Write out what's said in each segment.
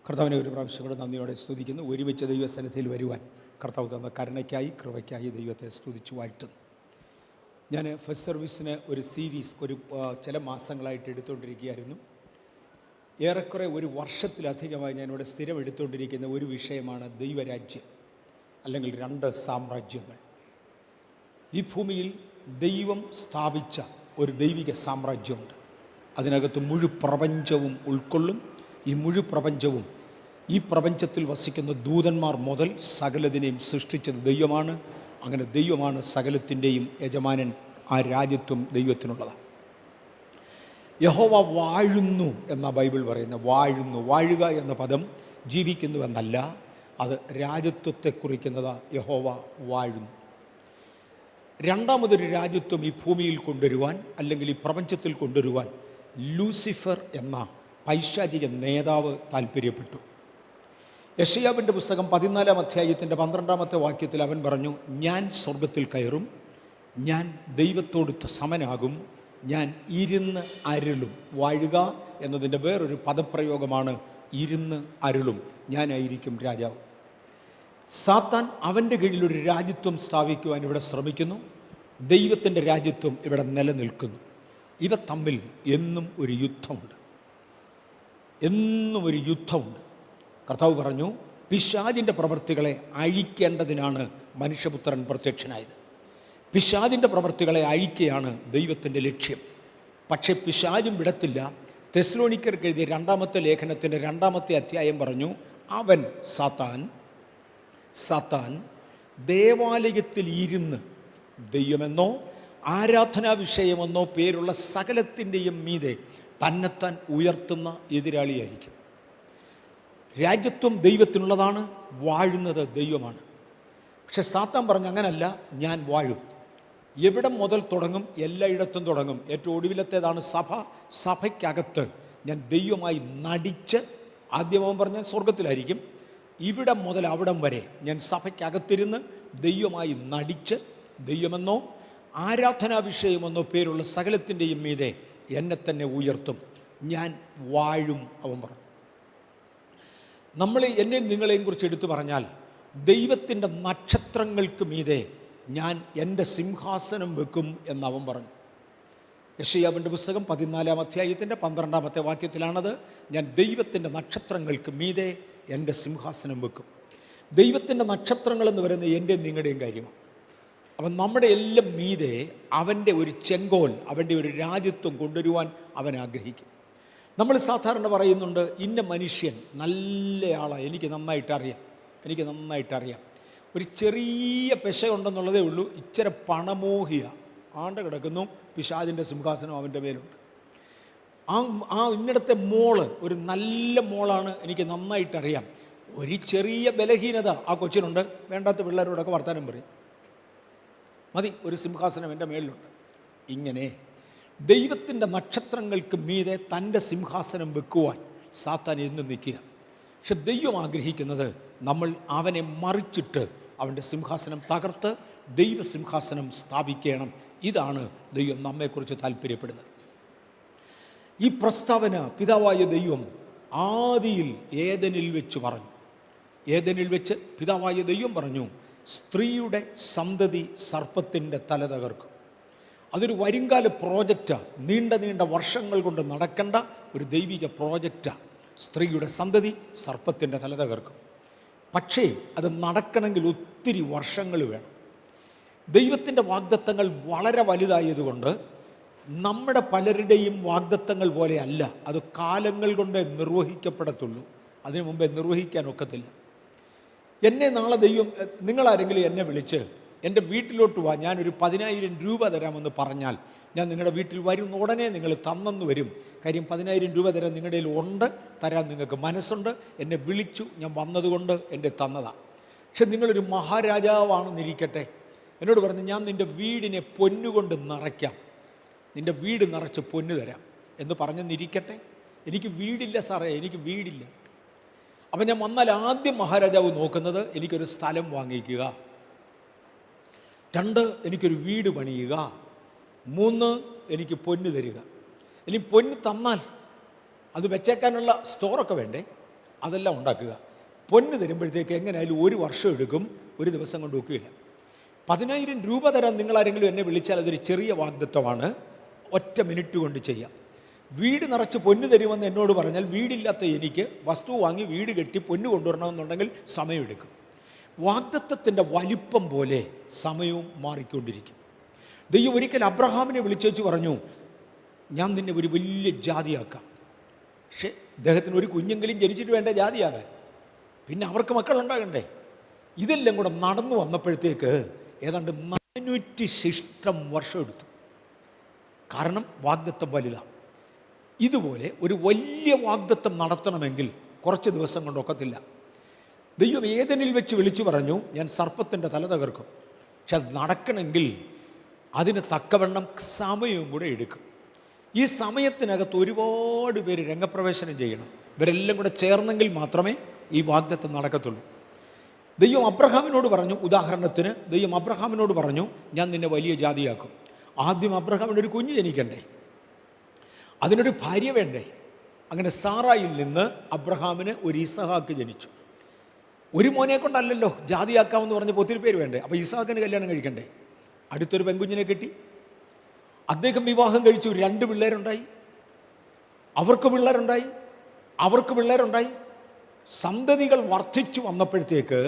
കർത്താവിനെ ഒരു പ്രാവശ്യം കൂടെ നന്ദിയോടെ സ്തുതിക്കുന്നു. ഒരുമിച്ച് ദൈവസന്നിധിയിൽ വരുവാൻ കർത്താവ് തന്ന കരുണയ്ക്കായി കൃപയ്ക്കായി ദൈവത്തെ സ്തുതിച്ചു വാഴ്ത്തുന്നു. ഞാൻ ഫസ്റ്റ് സർവീസിന് ഒരു സീരീസ് ചില മാസങ്ങളായിട്ട് എടുത്തുകൊണ്ടിരിക്കുകയായിരുന്നു. ഏറെക്കുറെ ഒരു വർഷത്തിലധികമായി ഞാനിവിടെ സ്ഥിരം എടുത്തുകൊണ്ടിരിക്കുന്ന ഒരു വിഷയമാണ് ദൈവരാജ്യം, അല്ലെങ്കിൽ രണ്ട് സാമ്രാജ്യങ്ങൾ. ഈ ഭൂമിയിൽ ദൈവം സ്ഥാപിച്ച ഒരു ദൈവിക സാമ്രാജ്യമുണ്ട്. അതിനകത്ത് മുഴുപ്രപഞ്ചവും ഉൾക്കൊള്ളും. ഈ മുഴുപ്രപഞ്ചവും, ഈ പ്രപഞ്ചത്തിൽ വസിക്കുന്ന ദൂതന്മാർ മുതൽ സകലതിനെയും സൃഷ്ടിച്ചത് ദൈവമാണ്. അങ്ങനെ ദൈവമാണ് സകലത്തിൻ്റെയും യജമാനൻ. ആ രാജ്യത്വം ദൈവത്തിനുള്ളതാണ്. യഹോവ വാഴുന്നു എന്ന ബൈബിൾ പറയുന്ന വാഴുന്നു. വാഴുക എന്ന പദം ജീവിക്കുന്നു എന്നല്ല, അത് രാജ്യത്വത്തെ കുറിക്കുന്നതാ. യഹോവ വാഴുന്നു. രണ്ടാമതൊരു രാജ്യത്വം ഈ ഭൂമിയിൽ കൊണ്ടുവരുവാൻ, അല്ലെങ്കിൽ ഈ പ്രപഞ്ചത്തിൽ കൊണ്ടുവരുവാൻ ലൂസിഫർ എന്ന പൈശാചിക നേതാവ് താല്പര്യപ്പെട്ടു. യെശയ്യാവിൻ്റെ പുസ്തകം 14-ാം അധ്യായത്തിൻ്റെ 12-ാമത്തെ വാക്യത്തിൽ അവൻ പറഞ്ഞു, ഞാൻ സ്വർഗത്തിൽ കയറും, ഞാൻ ദൈവത്തോട് സമനാകും, ഞാൻ ഇരുന്ന് അരുളും. വാഴുക എന്നതിൻ്റെ വേറൊരു പദപ്രയോഗമാണ് ഇരുന്ന് അരുളും. ഞാനായിരിക്കും രാജാവ്. സാത്താൻ അവൻ്റെ കീഴിലൊരു രാജ്യത്വം സ്ഥാപിക്കുവാൻ ഇവിടെ ശ്രമിക്കുന്നു. ദൈവത്തിൻ്റെ രാജ്യത്വം ഇവിടെ നിലനിൽക്കുന്നു. ഇവ തമ്മിൽ എന്നും ഒരു യുദ്ധമുണ്ട്. എന്നും ഒരു യുദ്ധമുണ്ട്. കർത്താവ് പറഞ്ഞു, പിശാചിൻ്റെ പ്രവൃത്തികളെ അഴിക്കേണ്ടതിനാണ് മനുഷ്യപുത്രൻ പ്രത്യക്ഷനായത്. പിശാചിൻ്റെ പ്രവൃത്തികളെ അഴിക്കുകയാണ് ദൈവത്തിൻ്റെ ലക്ഷ്യം. പക്ഷേ പിശാചും വിടത്തില്ല. തെസ്സലോനിക്കർക്ക് എഴുതിയ 2-ാമത്തെ ലേഖനത്തിൻ്റെ 2-ാമത്തെ അധ്യായം പറഞ്ഞു, അവൻ സാത്താൻ ദേവാലയത്തിൽ ഇരുന്ന് ദൈവമെന്നോ ആരാധനാ വിഷയമെന്നോ പേരുള്ള സകലത്തിൻ്റെയും മീതെ തന്നെത്താൻ ഉയർത്തുന്ന എതിരാളിയായിരിക്കും. രാജ്യത്വം ദൈവത്തിനുള്ളതാണ്, വാഴുന്നത് ദൈവമാണ്. പക്ഷെ സാത്താൻ പറഞ്ഞ് അങ്ങനല്ല, ഞാൻ വാഴും. എവിടെ മുതൽ തുടങ്ങും? എല്ലായിടത്തും തുടങ്ങും. ഏറ്റവും ഒടുവിലത്തേതാണ് സഭ. സഭയ്ക്കകത്ത് ഞാൻ ദൈവമായി നടിച്ച്, ആദ്യമവൻ പറഞ്ഞാൽ സ്വർഗത്തിലായിരിക്കും, ഇവിടെ മുതൽ അവിടം വരെ ഞാൻ സഭയ്ക്കകത്തിരുന്ന് ദൈവമായി നടിച്ച് ദൈവമെന്നോ ആരാധനാ വിഷയമെന്നോ പേരുള്ള സകലത്തിൻ്റെയും മീതെ എന്നെ തന്നെ ഉയർത്തും. ഞാൻ വാഴും, അവൻ പറഞ്ഞു. എന്നെയും നിങ്ങളെയും കുറിച്ച് എടുത്തു പറഞ്ഞാൽ, ദൈവത്തിൻ്റെ നക്ഷത്രങ്ങൾക്ക് മീതെ ഞാൻ എൻ്റെ സിംഹാസനം വെക്കും എന്നവൻ പറഞ്ഞു. യെശയ്യാവിൻ്റെ പുസ്തകം 14-ാം അധ്യായത്തിൻ്റെ 12-ാമത്തെ വാക്യത്തിലാണത്. ഞാൻ ദൈവത്തിൻ്റെ നക്ഷത്രങ്ങൾക്ക് മീതെ എൻ്റെ സിംഹാസനം വെക്കും. ദൈവത്തിൻ്റെ നക്ഷത്രങ്ങളെന്ന് പറയുന്നത് എൻ്റെയും നിങ്ങളുടെയും കാര്യമാണ്. അവൻ നമ്മുടെ എല്ലാം മീതെ അവൻ്റെ ഒരു ചെങ്കോൽ, അവൻ്റെ ഒരു രാജ്യത്വം കൊണ്ടുവരുവാൻ അവൻ ആഗ്രഹിക്കും. നമ്മൾ സാധാരണ പറയുന്നുണ്ട്, ഇന്ന മനുഷ്യൻ നല്ലയാളാണ്, എനിക്ക് നന്നായിട്ടറിയാം, ഒരു ചെറിയ പെശയുണ്ടെന്നുള്ളതേ ഉള്ളൂ, ഇച്ചിരി പണമോഹിയ ആണ്ട് കിടക്കുന്നു, പിശാചിൻ്റെ സിംഹാസനം അവൻ്റെ മേലുണ്ട്. ഇന്നിടത്തെ മോള് ഒരു നല്ല മോളാണ്, എനിക്ക് നന്നായിട്ടറിയാം, ഒരു ചെറിയ ബലഹീനത ആ കൊച്ചിനുണ്ട്, വേണ്ടാത്ത പിള്ളേരോടൊക്കെ വർത്താനം പറയും, മതി, ഒരു സിംഹാസനം എൻ്റെ മേലിലുണ്ട്. ഇങ്ങനെ ദൈവത്തിൻ്റെ നക്ഷത്രങ്ങൾക്ക് മീതെ തൻ്റെ സിംഹാസനം വെക്കുവാൻ സാത്താൻ എന്നും നിൽക്കുക. പക്ഷെ ദൈവം ആഗ്രഹിക്കുന്നത് നമ്മൾ അവനെ മറിച്ചിട്ട് അവൻ്റെ സിംഹാസനം തകർത്ത് ദൈവസിംഹാസനം സ്ഥാപിക്കണം. ഇതാണ് ദൈവം നമ്മെക്കുറിച്ച് താല്പര്യപ്പെടുന്നത്. ഈ പ്രസ്താവന പിതാവായ ദൈവം ആദിയിൽ ഏദനിൽ വെച്ച് പറഞ്ഞു. ഏദനിൽ വെച്ച് പിതാവായ ദൈവം പറഞ്ഞു, സ്ത്രീയുടെ സന്തതി സർപ്പത്തിൻ്റെ തല തകർക്കും. അതൊരു വരുംകാല പ്രോജക്റ്റാണ്. നീണ്ട വർഷങ്ങൾ കൊണ്ട് നടക്കേണ്ട ഒരു ദൈവിക പ്രോജക്റ്റാണ്. സ്ത്രീയുടെ സന്തതി സർപ്പത്തിൻ്റെ തല തകർക്കും. പക്ഷേ അത് നടക്കണമെങ്കിൽ ഒത്തിരി വർഷങ്ങൾ വേണം. ദൈവത്തിൻ്റെ വാഗ്ദത്തങ്ങൾ വളരെ വലുതായതുകൊണ്ട് നമ്മുടെ പലരുടെയും വാഗ്ദത്തങ്ങൾ പോലെ അല്ല. അത് കാലങ്ങൾ കൊണ്ടേ നിർവഹിക്കപ്പെടത്തുള്ളൂ. അതിനു മുമ്പേ നിർവഹിക്കാൻ ഒക്കത്തില്ല. എന്നെ നാളെ ദൈവം, നിങ്ങളാരെങ്കിലും എന്നെ വിളിച്ച് എൻ്റെ വീട്ടിലോട്ട് വാ, ഞാനൊരു 10,000 രൂപ തരാമെന്ന് പറഞ്ഞാൽ ഞാൻ നിങ്ങളുടെ വീട്ടിൽ വരുന്ന ഉടനെ നിങ്ങൾ തന്നെന്ന് വരും. കാര്യം 10,000 രൂപ തരാൻ നിങ്ങളുടെ കയ്യിൽ ഉണ്ട്, തരാൻ നിങ്ങൾക്ക് മനസ്സുണ്ട്. എന്നെ വിളിച്ചു, ഞാൻ വന്നതുകൊണ്ട് എൻ്റെ തന്നതാണ്. പക്ഷെ നിങ്ങളൊരു മഹാരാജാവാണെന്നിരിക്കട്ടെ, എന്നോട് പറഞ്ഞു, ഞാൻ നിൻ്റെ വീടിനെ പൊന്നുകൊണ്ട് നിറയ്ക്കാം, നിൻ്റെ വീട് നിറച്ച് പൊന്നു തരാം എന്ന് പറഞ്ഞെന്നിരിക്കട്ടെ. എനിക്ക് വീടില്ല സാറേ, എനിക്ക് വീടില്ല. അപ്പം ഞാൻ വന്നാൽ ആദ്യം മഹാരാജാവ് നോക്കുന്നത് എനിക്കൊരു സ്ഥലം വാങ്ങിക്കുക, 2 എനിക്കൊരു വീട് പണിയുക, 3 എനിക്ക് പൊന്ന് തരിക. ഇനി പൊന്ന് തന്നാൽ അത് വെച്ചേക്കാനുള്ള സ്റ്റോറൊക്കെ വേണ്ടേ? അതെല്ലാം ഉണ്ടാക്കുക. പൊന്ന് തരുമ്പോഴത്തേക്ക് എങ്ങനെയായാലും 1 വർഷം എടുക്കും, ഒരു ദിവസം കൊണ്ട് ഒക്കുകയില്ല. 10,000 രൂപ തരാൻ നിങ്ങളാരെങ്കിലും എന്നെ വിളിച്ചാൽ അതൊരു ചെറിയ വാഗ്ദത്വമാണ്, ഒറ്റ മിനിറ്റ് കൊണ്ട് ചെയ്യാം. വീട് നിറച്ച് പൊന്ന് തരുമെന്ന് എന്നോട് പറഞ്ഞാൽ വീടില്ലാത്ത എനിക്ക് വസ്തു വാങ്ങി വീട് കെട്ടി പൊന്ന് കൊണ്ടുവരണമെന്നുണ്ടെങ്കിൽ സമയമെടുക്കും. വാഗ്ദത്തത്തിൻ്റെ വലിപ്പം പോലെ സമയവും മാറിക്കൊണ്ടിരിക്കും. ദൈവം ഒരിക്കൽ അബ്രഹാമിനെ വിളിച്ചേച്ച് പറഞ്ഞു, ഞാൻ നിന്നെ ഒരു വലിയ ജാതിയാക്കാം. പക്ഷേ അദ്ദേഹത്തിന് ഒരു കുഞ്ഞെങ്കിലും ജനിച്ചിട്ട് വേണ്ട ജാതിയാകാൻ, പിന്നെ അവർക്ക് മക്കളുണ്ടാകണ്ടേ. ഇതെല്ലാം കൂടെ നടന്നു വന്നപ്പോഴത്തേക്ക് ഏതാണ്ട് 400 വർഷം എടുത്തു. കാരണം വാഗ്ദത്തം വലുതാണ്. ഇതുപോലെ ഒരു വലിയ വാഗ്ദത്തം നടത്തണമെങ്കിൽ കുറച്ച് ദിവസം കൊണ്ടൊക്കത്തില്ല. ദൈവം ഏദനിൽ വെച്ച് വിളിച്ചു പറഞ്ഞു, ഞാൻ സർപ്പത്തിൻ്റെ തല തകർക്കും. പക്ഷെ അത് നടക്കണമെങ്കിൽ അതിന് തക്കവണ്ണം സമയവും കൂടെ എടുക്കും. ഈ സമയത്തിനകത്ത് ഒരുപാട് പേര് രംഗപ്രവേശനം ചെയ്യണം. ഇവരെല്ലാം കൂടെ ചേർന്നെങ്കിൽ മാത്രമേ ഈ വാഗ്ദത്തം നടക്കത്തുള്ളൂ. ദൈവം അബ്രഹാമിനോട് പറഞ്ഞു, ഉദാഹരണത്തിന് ദൈവം അബ്രഹാമിനോട് പറഞ്ഞു, ഞാൻ നിന്നെ വലിയ ജാതിയാക്കും. ആദ്യം അബ്രഹാമിനൊരു കുഞ്ഞ് ജനിക്കണ്ടേ, അതിനൊരു ഭാര്യ വേണ്ടേ. അങ്ങനെ സാറായിൽ നിന്ന് അബ്രഹാമിന് ഒരു ഇസഹാക്ക് ജനിച്ചു. ഒരു മോനെ കൊണ്ടല്ലല്ലോ ജാതിയാക്കാമെന്ന് പറഞ്ഞപ്പോൾ ഒത്തിരി പേര് വേണ്ടേ. അപ്പോൾ ഇസഹാക്കിന് കല്യാണം കഴിക്കണ്ടേ. അടുത്തൊരു പെൺകുഞ്ഞിനെ കെട്ടി, അദ്ദേഹം വിവാഹം കഴിച്ചു. 2 പിള്ളേരുണ്ടായി, അവർക്ക് പിള്ളേരുണ്ടായി. സന്തതികൾ വർദ്ധിച്ചു വന്നപ്പോഴത്തേക്ക്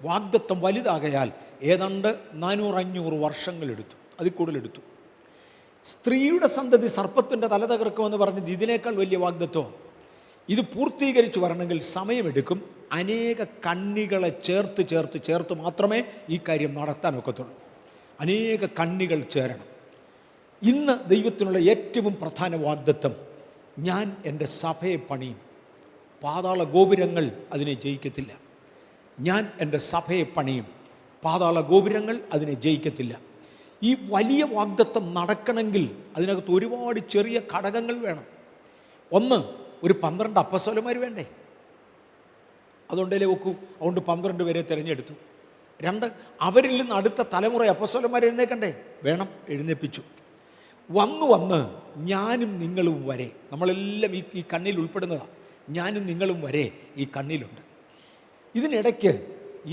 വാഗ്ദത്തം വലുതാകയാൽ ഏതാണ്ട് 400-500 വർഷങ്ങളെടുത്തു, അതിൽ കൂടുതലെടുത്തു. സ്ത്രീയുടെ സന്തതി സർപ്പത്തിൻ്റെ തല തകർക്കുമെന്ന് പറഞ്ഞത് ഇതിനേക്കാൾ വലിയ വാഗ്ദത്തം. ഇത് പൂർത്തീകരിച്ച് വരണമെങ്കിൽ സമയമെടുക്കും. അനേക കണ്ണികളെ ചേർത്ത് മാത്രമേ ഈ കാര്യം നടത്താനൊക്കത്തുള്ളൂ. അനേക കണ്ണികൾ ചേരണം. ഇന്ന് ദൈവത്തിനുള്ള ഏറ്റവും പ്രധാന വാഗ്ദത്തം, ഞാൻ എൻ്റെ സഭയെ പണിയും, പാതാള ഗോപുരങ്ങൾ അതിനെ ജയിക്കത്തില്ല. ഞാൻ എൻ്റെ സഭയെ പണിയും, പാതാള ഗോപുരങ്ങൾ അതിനെ ജയിക്കത്തില്ല. ഈ വലിയ വാഗ്ദത്തം നടക്കണമെങ്കിൽ അതിനകത്ത് ഒരുപാട് ചെറിയ ഘടകങ്ങൾ വേണം. ഒന്ന്, ഒരു 12 അപ്പസ്തോലന്മാർ വേണ്ടേ, അതുകൊണ്ടല്ലേ ഒക്കൂ. അതുകൊണ്ട് 12 പേരെ തിരഞ്ഞെടുത്തു. 2, അവരിൽ നിന്ന് അടുത്ത തലമുറ അപ്പസ്തോലന്മാർ എഴുന്നേക്കണ്ടേ, വേണം, എഴുന്നേൽപ്പിച്ചു. വന്ന് ഞാനും നിങ്ങളും വരെ, നമ്മളെല്ലാം ഈ കണ്ണിൽ ഉൾപ്പെടുന്നതാണ്. ഞാനും നിങ്ങളും വരെ ഈ കണ്ണിലുണ്ട്. ഇതിനിടയ്ക്ക്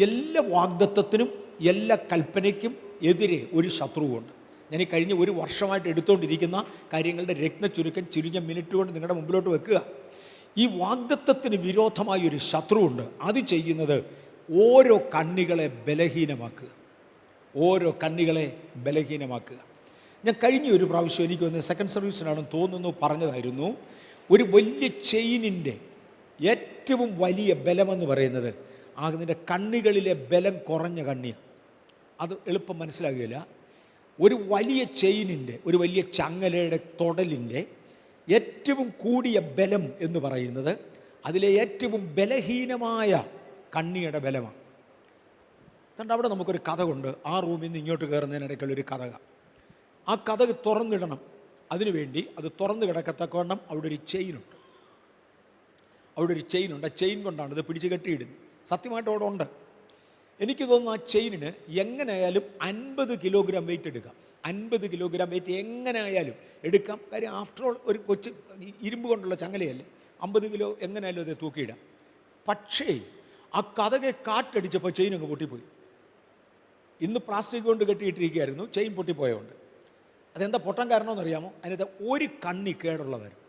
എല്ലാ വാഗ്ദത്തത്തിനും എല്ലാ കൽപ്പനയ്ക്കും എതിരെ ഒരു ശത്രുവുണ്ട്. ഞാൻ ഈ കഴിഞ്ഞ 1 വർഷമായിട്ട് എടുത്തുകൊണ്ടിരിക്കുന്ന കാര്യങ്ങളുടെ രത്നച്ചുരുക്കം ചുരുങ്ങിയ മിനിറ്റ് കൊണ്ട് നിങ്ങളുടെ മുമ്പിലോട്ട് വെക്കുക. ഈ വാഗ്ദത്തത്തിന് വിരോധമായ ഒരു ശത്രുവുണ്ട്. അത് ചെയ്യുന്നത് ഓരോ കണ്ണികളെ ബലഹീനമാക്കുക. ഞാൻ കഴിഞ്ഞ ഒരു പ്രാവശ്യം, എനിക്ക് വന്ന് സെക്കൻഡ് സർവീസിനാണെന്ന് തോന്നുന്നു, പറഞ്ഞതായിരുന്നു, ഒരു വലിയ ചെയിനിൻ്റെ ഏറ്റവും വലിയ ബലമെന്ന് പറയുന്നത് അതിൻ്റെ കണ്ണികളിലെ ബലം കുറഞ്ഞ കണ്ണിയാണ്. അത് എളുപ്പം മനസ്സിലാകുകയില്ല. ഒരു വലിയ ചെയിനിൻ്റെ, ഒരു വലിയ ചങ്ങലയുടെ തൊടലിൻ്റെ ഏറ്റവും കൂടിയ ബലം എന്ന് പറയുന്നത് അതിലെ ഏറ്റവും ബലഹീനമായ കണ്ണിയുടെ ബലമാണ്. കണ്ട, അവിടെ നമുക്കൊരു കഥകുണ്ട്. ആ റൂമിൽ നിന്ന് ഇങ്ങോട്ട് കയറുന്നതിനിടയ്ക്കുള്ളൊരു കഥക. ആ കഥക് തുറന്നിടണം. അതിനുവേണ്ടി അത് തുറന്ന് കിടക്കത്തക്കവണ്ണം അവിടെ ഒരു ചെയിനുണ്ട്. ആ ചെയിൻ കൊണ്ടാണ് ഇത് പിടിച്ച് കെട്ടിയിടുന്നത്. സത്യമായിട്ട് അവിടെ ഉണ്ട്. എനിക്ക് തോന്നുന്നു ആ ചെയിനിന് എങ്ങനെയായാലും 50 കിലോഗ്രാം വെയിറ്റ് എടുക്കാം. 50 കിലോഗ്രാം വെയിറ്റ് എങ്ങനെയായാലും എടുക്കാം. കാര്യം ആഫ്റ്റർ ഓൾ ഒരു കൊച്ചു ഇരുമ്പ് കൊണ്ടുള്ള ചങ്ങലയല്ലേ, 50 കിലോ എങ്ങനെയായാലും അത് തൂക്കിയിടാം. പക്ഷേ ആ കഥകെ കാറ്റടിച്ചപ്പോൾ ചെയിൻ അങ്ങ് പൊട്ടിപ്പോയി. ഇന്ന് പ്ലാസ്റ്റിക് കൊണ്ട് കെട്ടിയിട്ടിരിക്കുകയായിരുന്നു, ചെയിൻ പൊട്ടിപ്പോയതുകൊണ്ട്. അതെന്താ പൊട്ടാൻ കാരണമെന്നറിയാമോ? അതിനകത്ത് ഒരു കണ്ണി കേടുള്ളതായിരുന്നു.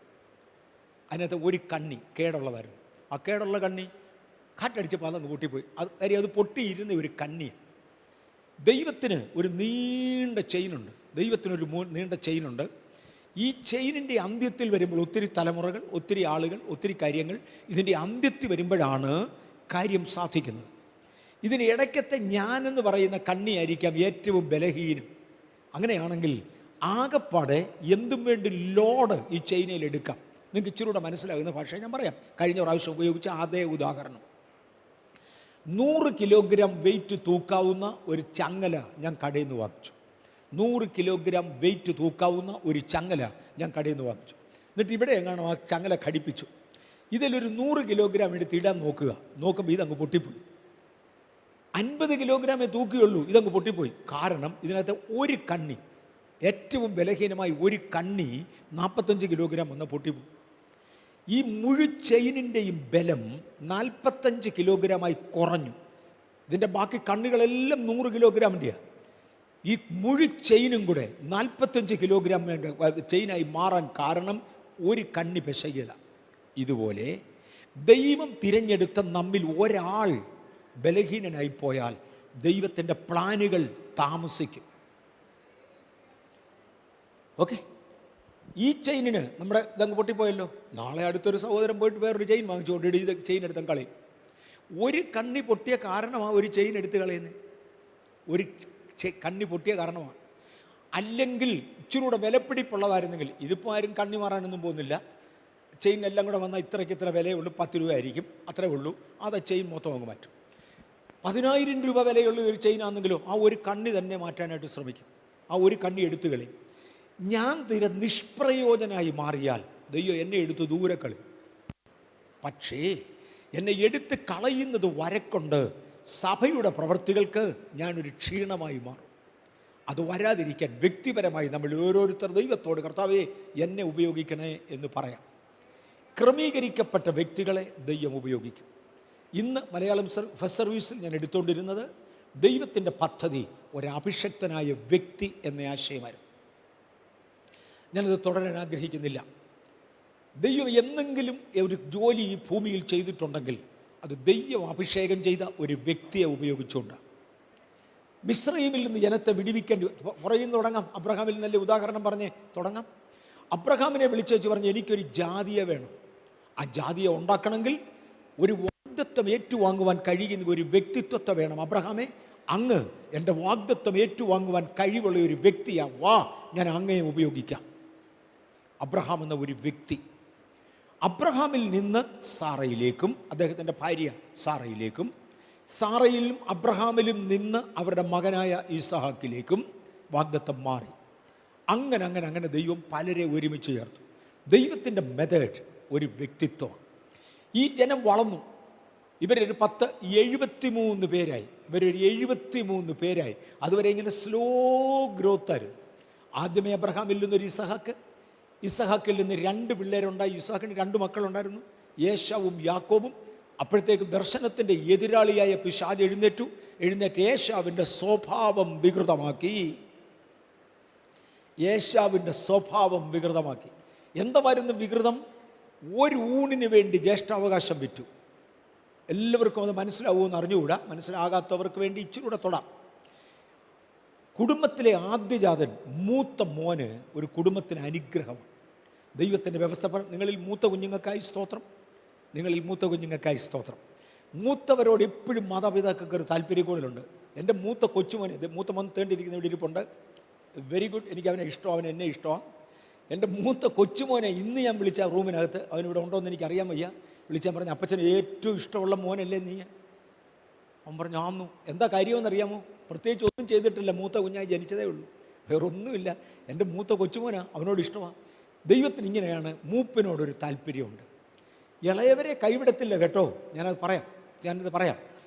ആ കേടുള്ള കണ്ണി കാറ്റടിച്ചപ്പോൾ അതങ്ങ് പൊട്ടിപ്പോയി. കാര്യം അത് പൊട്ടിയിരുന്ന ഒരു കണ്ണിയാണ്. ദൈവത്തിന് ഒരു നീണ്ട ചെയിനുണ്ട്. ഈ ചെയിനിൻ്റെ അന്ത്യത്തിൽ വരുമ്പോൾ ഒത്തിരി തലമുറകൾ, ഒത്തിരി ആളുകൾ, ഒത്തിരി കാര്യങ്ങൾ ഇതിൻ്റെ അന്ത്യത്തിൽ വരുമ്പോഴാണ് കാര്യം സാധിക്കുന്നത്. ഇതിന് ഇടയ്ക്കത്തെ ഞാനെന്ന് പറയുന്ന കണ്ണിയായിരിക്കാം ഏറ്റവും ബലഹീനം. അങ്ങനെയാണെങ്കിൽ ആകപ്പാടെ എന്തും വേണ്ടി ലോഡ് ഈ ചെയിനിൽ എടുക്കാം. നിങ്ങൾക്ക് ഇച്ചിരി കൂടെ മനസ്സിലാകുന്ന ഭാഷ ഞാൻ പറയാം. കഴിഞ്ഞ പ്രാവശ്യം ഉപയോഗിച്ച അതേ ഉദാഹരണം. 100 കിലോഗ്രാം വെയിറ്റ് തൂക്കാവുന്ന ഒരു ചങ്ങല ഞാൻ കടയിൽ നിന്ന് വാങ്ങിച്ചു. 100 കിലോഗ്രാം വെയിറ്റ് തൂക്കാവുന്ന ഒരു ചങ്ങല ഞാൻ കടയിൽ നിന്ന് വാങ്ങിച്ചു. എന്നിട്ട് ഇവിടെ എങ്ങാനും ആ ചങ്ങല ഘടിപ്പിച്ചു. ഇതിലൊരു 100 കിലോഗ്രാം എടുത്തിടാൻ നോക്കുമ്പോൾ ഇതങ്ങ് പൊട്ടിപ്പോയി. 50 കിലോഗ്രാമേ തൂക്കിയുള്ളൂ, ഇതങ്ങ് പൊട്ടിപ്പോയി. കാരണം ഇതിനകത്ത് ഒരു കണ്ണി, ഏറ്റവും ബലഹീനമായി ഒരു കണ്ണി 45 കിലോഗ്രാം വന്ന് പൊട്ടിപ്പോയി. ഈ മുഴു ചെയിനിൻ്റെയും ബലം 45 കിലോഗ്രാമായി കുറഞ്ഞു. ഇതിൻ്റെ ബാക്കി കണ്ണികളെല്ലാം 100 കിലോഗ്രാമിൻ്റെയാണ്. ഈ മുഴു ചെയിനും കൂടെ 45 കിലോഗ്രാം ചെയിനായി മാറാൻ കാരണം ഒരു കണ്ണി പിശകിയത. ഇതുപോലെ ദൈവം തിരഞ്ഞെടുത്ത നമ്മിൽ ഒരാൾ ബലഹീനനായി പോയാൽ ദൈവത്തിൻ്റെ പ്ലാനുകൾ താമസിക്കും. ഓക്കെ, ഈ ചെയിനിന് നമ്മുടെ ഇതങ്ങ് പൊട്ടിപ്പോയല്ലോ, നാളെ അടുത്തൊരു സഹോദരൻ പോയിട്ട് വേറൊരു ചെയിൻ വാങ്ങിച്ചുകൊണ്ട് ഇത് ചെയിൻ എടുത്താൽ കളയും. ഒരു കണ്ണി പൊട്ടിയ കാരണമാണ് ഒരു ചെയിൻ എടുത്ത് കളയുന്നത്. ഒരു കണ്ണി പൊട്ടിയ കാരണമാണ്. അല്ലെങ്കിൽ ഇച്ചിരി കൂടെ വിലപ്പിടിപ്പുള്ളതായിരുന്നെങ്കിൽ, ഇതിപ്പോൾ ആരും കണ്ണി മാറാനൊന്നും പോകുന്നില്ല. ചെയിൻ എല്ലാം കൂടെ വന്നാൽ ഇത്ര വിലയുള്ളൂ, 10 രൂപ ആയിരിക്കും, അത്രേ ഉള്ളൂ. അത് ചെയിൻ മൊത്തം അങ്ങ് മാറ്റും. 10,000 രൂപ വിലയുള്ള ഒരു ചെയിനാണെങ്കിലോ ആ ഒരു കണ്ണി തന്നെ മാറ്റാനായിട്ട് ശ്രമിക്കും. ആ ഒരു കണ്ണി എടുത്തു കളയും. ഞാൻ തീരെ നിഷ്പ്രയോജനായി മാറിയാൽ ദൈവം എന്നെ എടുത്ത് ദൂരെ കളയും. പക്ഷേ എന്നെ എടുത്ത് കളയുന്നത് വരക്കൊണ്ട് സഭയുടെ പ്രവൃത്തികൾക്ക് ഞാനൊരു ക്ഷീണമായി മാറും. അത് വരാതിരിക്കാൻ വ്യക്തിപരമായി നമ്മൾ ഓരോരുത്തർ ദൈവത്തോട്, കർത്താവേ എന്നെ ഉപയോഗിക്കണേ എന്ന് പറയാം. ക്രമീകരിക്കപ്പെട്ട വ്യക്തികളെ ദൈവം ഉപയോഗിക്കും. ഇന്ന് മലയാളം ഫസ്റ്റ് സർവീസിൽ ഞാൻ എടുത്തുകൊണ്ടിരുന്നത് ദൈവത്തിൻ്റെ പദ്ധതി ഒരഭിഷക്തനായ വ്യക്തി എന്ന ആശയമായിരുന്നു. ഞാനത് തുടരാൻ ആഗ്രഹിക്കുന്നില്ല. ദൈവം എന്തെങ്കിലും ഒരു ജോലി ഈ ഭൂമിയിൽ ചെയ്തിട്ടുണ്ടെങ്കിൽ അത് ദൈവം അഭിഷേകം ചെയ്ത ഒരു വ്യക്തിയെ ഉപയോഗിച്ചുകൊണ്ട്. മിസ്രയീമിൽ നിന്ന് ജനത്തെ വിടുവിക്കാൻ പുറകിൽ തുടങ്ങാം. അബ്രഹാമിൽ നല്ല ഉദാഹരണം പറഞ്ഞ് തുടങ്ങാം. അബ്രഹാമിനെ വിളിച്ചേച്ച് പറഞ്ഞ് എനിക്കൊരു ജാതിയെ വേണം. ആ ജാതിയെ ഉണ്ടാക്കണമെങ്കിൽ ഒരു വാഗ്ദത്തം ഏറ്റുവാങ്ങുവാൻ കഴിയുന്ന ഒരു വ്യക്തിത്വത്തെ വേണം. അബ്രഹാമേ, അങ്ങ് എൻ്റെ വാഗ്ദത്തം ഏറ്റുവാങ്ങുവാൻ കഴിവുള്ള ഒരു വ്യക്തിയാണ്, വാ ഞാൻ അങ്ങയെ ഉപയോഗിക്കാം. അബ്രഹാം എന്ന ഒരു വ്യക്തി. അബ്രഹാമിൽ നിന്ന് സാറയിലേക്കും അദ്ദേഹത്തിൻ്റെ ഭാര്യ സാറയിലേക്കും, സാറയിലും അബ്രഹാമിലും നിന്ന് അവരുടെ മകനായ ഈസഹാക്കിലേക്കും വാഗ്ദത്തം മാറി. അങ്ങനെ ദൈവം പലരെ ഒരുമിച്ച് ചേർത്തു. ദൈവത്തിൻ്റെ മെത്തേഡ് ഒരു വ്യക്തിത്വമാണ്. ഈ ജനം വളർന്നു. ഇവരൊരു 73 പേരായി. ഇവരൊരു 73 പേരായി. അതുവരെ ഇങ്ങനെ സ്ലോ ഗ്രോത്തായിരുന്നു. ആദ്യമേ അബ്രഹാമിൽ നിന്നൊരു ഇസഹാക്കിൽ നിന്ന് 2 പിള്ളേരുണ്ടായി. ഇസഹാക്കിന് 2 മക്കളുണ്ടായിരുന്നു, ഏശാവും യാക്കോബും. അപ്പോഴത്തേക്ക് ദർശനത്തിൻ്റെ എതിരാളിയായ പിശാച് എഴുന്നേറ്റ് ഏശാവിൻ്റെ സ്വഭാവം വികൃതമാക്കി. എന്തായിരുന്നു വികൃതം? ഒരു ഊണിന് വേണ്ടി ജ്യേഷ്ഠാവകാശം വിറ്റു. എല്ലാവർക്കും അത് മനസ്സിലാവുമെന്ന് അറിഞ്ഞുകൂടാ. മനസ്സിലാകാത്തവർക്ക് വേണ്ടി ഇച്ചിരി കൂടെ തൊടാം. കുടുംബത്തിലെ ആദ്യജാതൻ, മൂത്ത മോന് ഒരു കുടുംബത്തിന് അനുഗ്രഹമാണ്. ദൈവത്തിൻ്റെ വ്യവസ്ഥ. നിങ്ങളിൽ മൂത്ത കുഞ്ഞുങ്ങൾക്കായി സ്തോത്രം. മൂത്തവരോട് എപ്പോഴും മാതാപിതാക്കൾക്ക് ഒരു താല്പര്യം കൂടുതലുണ്ട്. എൻ്റെ മൂത്ത മോൻ തേണ്ടിയിരിക്കുന്ന ഇവിടെ ഇരിപ്പുണ്ട്. വെരി ഗുഡ്, എനിക്ക് അവനെ ഇഷ്ടം, അവൻ എന്നെ ഇഷ്ടമാണ്. എൻ്റെ മൂത്ത കൊച്ചുമോനെ ഇന്ന് ഞാൻ വിളിച്ച റൂമിനകത്ത്, അവനിവിടെ ഉണ്ടോ എന്ന് എനിക്കറിയാൻ വയ്യ. വിളിച്ചാൽ പറഞ്ഞ അപ്പച്ചന് ഏറ്റവും ഇഷ്ടമുള്ള മോനല്ലേ നീ? അവൻ പറഞ്ഞു ആന്നു. എന്താ കാര്യമെന്നറിയാമോ? പ്രത്യേകിച്ച് ഒന്നും ചെയ്തിട്ടില്ല, മൂത്ത കുഞ്ഞായി ജനിച്ചതേ ഉള്ളൂ, വേറൊന്നുമില്ല. എൻ്റെ മൂത്ത കൊച്ചുമോനാ, അവനോട് ഇഷ്ടമാണ്. ദൈവത്തിന് ഇങ്ങനെയാണ്, മൂപ്പിനോടൊരു താല്പര്യമുണ്ട്. ഇളയവരെ കൈവിടത്തില്ല കേട്ടോ. ഞാനിത് പറയാം.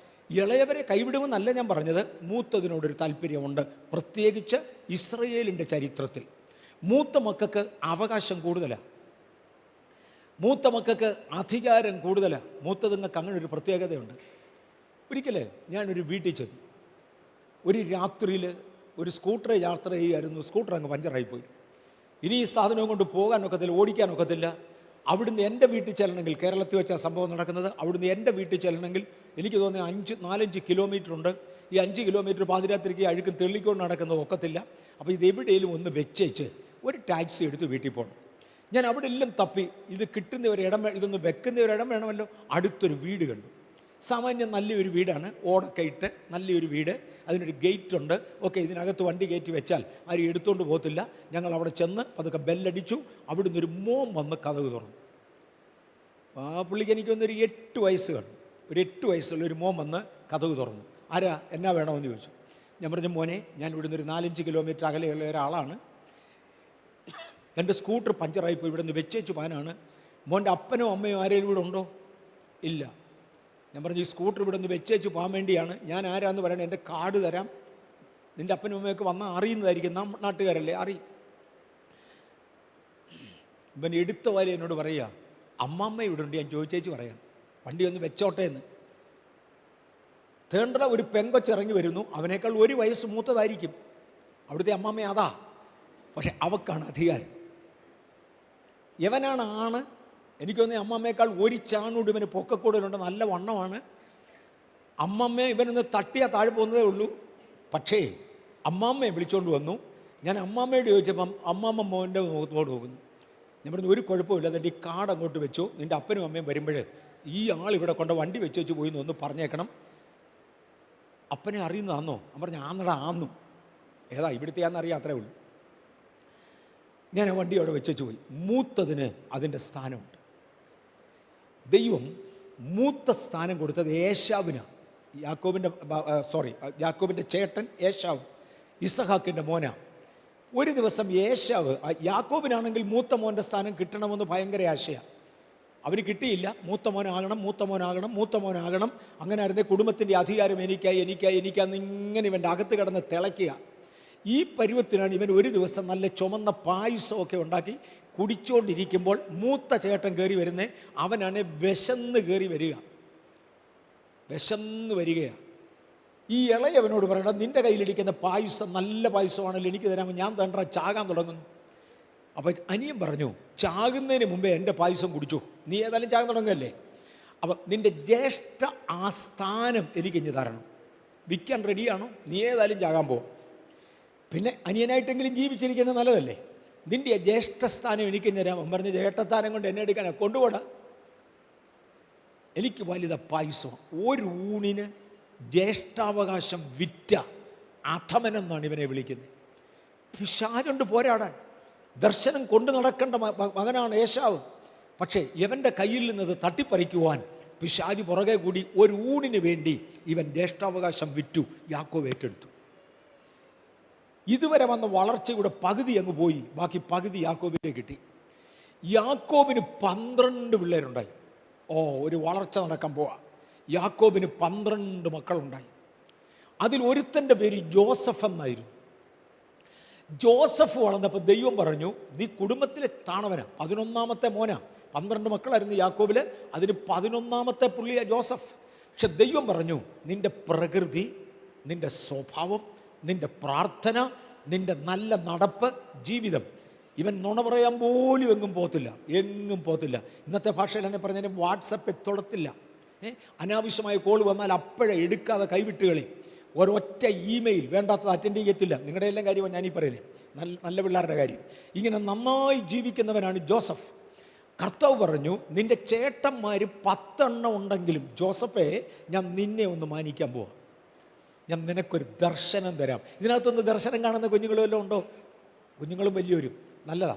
ഇളയവരെ കൈവിടുമെന്നല്ല ഞാൻ പറഞ്ഞത്, മൂത്തതിനോടൊരു താല്പര്യമുണ്ട്. പ്രത്യേകിച്ച് ഇസ്രയേലിൻ്റെ ചരിത്രത്തിൽ മൂത്ത മക്കൾക്ക് അവകാശം കൂടുതലാണ്, മൂത്ത മക്കൾക്ക് അധികാരം കൂടുതലാണ്. മൂത്തതുങ്ങൾക്ക് അങ്ങനെ ഒരു പ്രത്യേകതയുണ്ട്. ഒരിക്കലേ ഞാനൊരു വീട്ടിൽ ചെന്നു. ഒരു രാത്രിയിൽ ഒരു സ്കൂട്ടർ യാത്ര ചെയ്യുമായിരുന്നു. സ്കൂട്ടർ അങ്ങ് പഞ്ചറായിപ്പോയി. ഇനി ഈ സാധനവും കൊണ്ട് പോകാനൊക്കത്തില്ല, ഓടിക്കാനൊക്കത്തില്ല. അവിടുന്ന് എൻ്റെ വീട്ടിൽ ചെല്ലണമെങ്കിൽ, കേരളത്തിൽ വെച്ചാൽ സംഭവം നടക്കുന്നത്, അവിടുന്ന് എൻ്റെ വീട്ടിൽ ചെല്ലണമെങ്കിൽ എനിക്ക് തോന്നുന്നത് 4-5 കിലോമീറ്റർ ഉണ്ട്. ഈ 5 കിലോമീറ്റർ പാതിരാത്രിക്ക് അഴുക്കും തെള്ളിക്കൊണ്ട് നടക്കുന്നത് ഒക്കത്തില്ല. അപ്പോൾ ഇതെവിടെയെങ്കിലും ഒന്ന് വെച്ചേച്ച് ഒരു ടാക്സി എടുത്ത് വീട്ടിൽ പോകണം. ഞാൻ അവിടെ എല്ലാം തപ്പി. ഇത് കിട്ടുന്ന ഒരിടം, ഇതൊന്ന് വെക്കുന്ന ഒരിടം വേണമല്ലോ. അടുത്തൊരു വീട് കണ്ടു. സാമാന്യം നല്ലൊരു വീടാണ്, ഓടൊക്കെ ഇട്ട് നല്ലൊരു വീട്. അതിനൊരു ഗേറ്റ് ഉണ്ട്. ഓക്കെ, ഇതിനകത്ത് വണ്ടി കയറ്റി വെച്ചാൽ ആരും എടുത്തുകൊണ്ട് പോകത്തില്ല. ഞങ്ങൾ അവിടെ ചെന്ന് പതുക്കെ ബെല്ലടിച്ചു. അവിടുന്ന് ഒരു മോൻ വന്ന് കതക് തുറന്നു. ആ പുള്ളിക്ക് എനിക്കൊന്നൊരു 8 വയസ്സ് കാണും. ഒരു 8 വയസ്സുള്ള ഒരു മോൻ വന്ന് കതക് തുറന്നു. ആരാ, എന്നാ വേണമെന്ന് ചോദിച്ചു. ഞാൻ പറഞ്ഞു, മോനെ, ഞാൻ ഇവിടുന്ന് ഒരു 4-5 കിലോമീറ്റർ അകലെയുള്ള ഒരാളാണ്. എൻ്റെ സ്കൂട്ടർ പഞ്ചറായിപ്പോയി, ഇവിടെ നിന്ന് വെച്ചേച്ചു പോകാനാണ്. മോൻ്റെ അപ്പനും അമ്മയും ആരെങ്കിലും ഇവിടെ ഉണ്ടോ? ഇല്ല. ഞാൻ പറഞ്ഞു, ഈ സ്കൂട്ടർ ഇവിടെ നിന്ന് വെച്ചേച്ച് പോകാൻ വേണ്ടിയാണ്. ഞാൻ ആരാന്ന് പറയണേ, എൻ്റെ കാർഡ് തരാം. നിൻ്റെ അപ്പനും അമ്മയൊക്കെ വന്നാൽ അറിയുന്നതായിരിക്കും, നാട്ടുകാരല്ലേ, അറിയും. ഇവൻ എടുത്ത പോലെ എന്നോട് പറയുക, അമ്മമ്മ ഇവിടെ ഉണ്ട്, ഞാൻ ചോദിച്ചേച്ച് പറയാം, വണ്ടി ഒന്ന് വെച്ചോട്ടെ എന്ന്. തേണ്ടറ ഒരു പെങ്കൊച്ചിറങ്ങി വരുന്നു, അവനേക്കാൾ 1 വയസ്സ് മൂത്തതായിരിക്കും. അവിടുത്തെ അമ്മമ്മ അതാ, പക്ഷെ അവക്കാണ് അധികാരം. യവനാണ് ആണ്. എനിക്കൊന്ന് അമ്മമ്മയേക്കാൾ 1 ചാണൂട് ഇവന് പൊക്കക്കൂടലുണ്ട്, നല്ല വണ്ണമാണ്. അമ്മമ്മ ഇവനൊന്ന് തട്ടിയാൽ താഴെ പോകുന്നതേ ഉള്ളൂ. പക്ഷേ അമ്മാമ്മയെ വിളിച്ചുകൊണ്ട് വന്നു. ഞാൻ അമ്മാമ്മയോട് ചോദിച്ചപ്പം അമ്മാമ്മ മോൻ്റെ മുഖത്തോട് നോക്കുന്നു. ഞാൻ പറഞ്ഞു, ഒരു കുഴപ്പമില്ല, അതിൻ്റെ ഈ കാർഡ് അങ്ങോട്ട് വെച്ചോ, നിൻ്റെ അപ്പനും അമ്മയും വരുമ്പോൾ ഈ ആൾ ഇവിടെ കൊണ്ട് വണ്ടി വെച്ച് വെച്ച് പോയി ഒന്ന് പറഞ്ഞേക്കണം. അപ്പനെ അറിയുന്നതാന്നോ? ഞാൻ പറഞ്ഞു, ആന്നടാ ആന്നു. ഏതാ ഇവിടുത്തെ ആണെന്നറിയാം, അത്രേ ഉള്ളൂ. ഞാൻ ആ വണ്ടി അവിടെ വെച്ചു പോയി. മൂത്തതിന് അതിൻ്റെ സ്ഥാനമുണ്ട്. ദൈവം മൂത്ത സ്ഥാനം കൊടുത്തത് ഏശാവിനാണ്. യാക്കോബിൻ്റെ ചേട്ടൻ ഏശാവ്, ഇസഹാക്കിൻ്റെ മോന. ഒരു ദിവസം ഏശാവ്, യാക്കോബിനാണെങ്കിൽ മൂത്ത മോൻ്റെ സ്ഥാനം കിട്ടണമെന്ന് ഭയങ്കര ആശയാണ്. അവന് കിട്ടിയില്ല. മൂത്ത മോനാകണം. അങ്ങനെ ആയിരുന്നേ കുടുംബത്തിൻ്റെ അധികാരം എനിക്കാന്ന് ഇങ്ങനെ ഇവൻ്റെ അകത്ത് കിടന്ന് തിളയ്ക്കുക. ഈ പരുവത്തിനാണ് ഇവൻ ഒരു ദിവസം നല്ല ചുമന്ന പായസമൊക്കെ ഉണ്ടാക്കി കുടിച്ചുകൊണ്ടിരിക്കുമ്പോൾ മൂത്ത ചേട്ടൻ കയറി വരുന്നേ. അവനാണ് വിശന്ന് കയറി വരികയാണ്. ഈ ഇളയവനോട് പറയണം, നിൻ്റെ കയ്യിലിരിക്കുന്ന പായസം നല്ല പായസമാണല്ലോ, എനിക്ക് തരാമോ? ഞാൻ തണ്ട ചാകാൻ തുടങ്ങുന്നു. അപ്പം അനിയൻ പറഞ്ഞു, ചാകുന്നതിന് മുമ്പേ എൻ്റെ പായസം കുടിച്ചു, നീ ഏതായാലും ചാകാൻ തുടങ്ങുകയല്ലേ, അപ്പം നിൻ്റെ ജ്യേഷ്ഠ സ്ഥാനം എനിക്കിഞ്ഞ് തരണം. വിൽക്കാൻ റെഡിയാണോ? നീ ഏതായാലും ചാകാൻ പോകും. പിന്നെ അനിയനായിട്ടെങ്കിലും ജീവിച്ചിരിക്കുന്നത് നല്ലതല്ലേ, നിൻ്റെ ജ്യേഷ്ഠസ്ഥാനം എനിക്കിഞ്ഞ് തരാം. അവൻ പറഞ്ഞ്, ജ്യേഷ്ഠസ്ഥാനം കൊണ്ട് എന്നെ എടുക്കാനാണ്, കൊണ്ടുപോടാ, എനിക്ക് വലുത പായസം. ഒരു ഊണിന് ജ്യേഷ്ഠാവകാശം വിറ്റ അധമനെന്നാണ് ഇവനെ വിളിക്കുന്നത്. പിശാചുണ്ട് പോരാടാൻ. ദർശനം കൊണ്ടു നടക്കേണ്ട മകനാണ് ഏശാവ്. പക്ഷേ ഇവൻ്റെ കയ്യിൽ നിന്നത് തട്ടിപ്പറിക്കുവാൻ പിശാച് പുറകെ കൂടി ഒരു ഊണിന് വേണ്ടി ഇവൻ ജ്യേഷ്ഠാവകാശം വിറ്റു. യാക്കോബ് ഏറ്റെടുത്തു. ഇതുവരെ വന്ന വളർച്ചയുടെ പകുതി അങ്ങ് പോയി, ബാക്കി പകുതി യാക്കോബിനെ കിട്ടി. യാക്കോബിന് 12 പിള്ളേരുണ്ടായി. ഒരു വളർച്ച നടക്കാൻ പോവാ. യാക്കോബിന് 12 മക്കളുണ്ടായി. അതിൽ ഒരുത്തൻ്റെ പേര് ജോസഫ് എന്നായിരുന്നു. ജോസഫ് വളർന്നപ്പോൾ ദൈവം പറഞ്ഞു, നീ കുടുംബത്തിലെ താണവനാ, 11ാമത്തെ മോനാ. 12 മക്കളായിരുന്നു യാക്കോബില്, അതിന് 11ാമത്തെ പുള്ളിയാ ജോസഫ്. പക്ഷെ ദൈവം പറഞ്ഞു, നിൻ്റെ പ്രകൃതി, നിൻ്റെ സ്വഭാവം, നിൻ്റെ പ്രാർത്ഥന, നിൻ്റെ നല്ല നടപ്പ്, ജീവിതം, ഇവൻ നുണ പറയാൻ പോലും എങ്ങും പോകത്തില്ല. ഇന്നത്തെ ഭാഷയിൽ തന്നെ പറഞ്ഞാൽ വാട്സപ്പിൽ തൊടത്തില്ല. അനാവശ്യമായ കോൾ വന്നാൽ അപ്പോഴേ എടുക്കാതെ കൈവിട്ടുകളി. ഒരൊറ്റ ഇമെയിൽ വേണ്ടാത്തത് അറ്റൻഡ് ചെയ്യത്തില്ല. നിങ്ങളുടെ എല്ലാം കാര്യമാണ് ഞാനീ പറയുന്നത്, നല്ല പിള്ളേരുടെ കാര്യം. ഇങ്ങനെ നന്നായി ജീവിക്കുന്നവനാണ് ജോസഫ്. കർത്താവ് പറഞ്ഞു, നിൻ്റെ ചേട്ടന്മാർ 10 ഉണ്ടെങ്കിലും ജോസഫേ, ഞാൻ നിന്നെ ഒന്ന് മാനിക്കാൻ പോവാം. ഞാൻ നിനക്കൊരു ദർശനം തരാം. ഇതിനകത്തൊന്ന് ദർശനം കാണുന്ന കുഞ്ഞുങ്ങളും എല്ലാം ഉണ്ടോ? കുഞ്ഞുങ്ങളും വലിയവരും നല്ലതാ.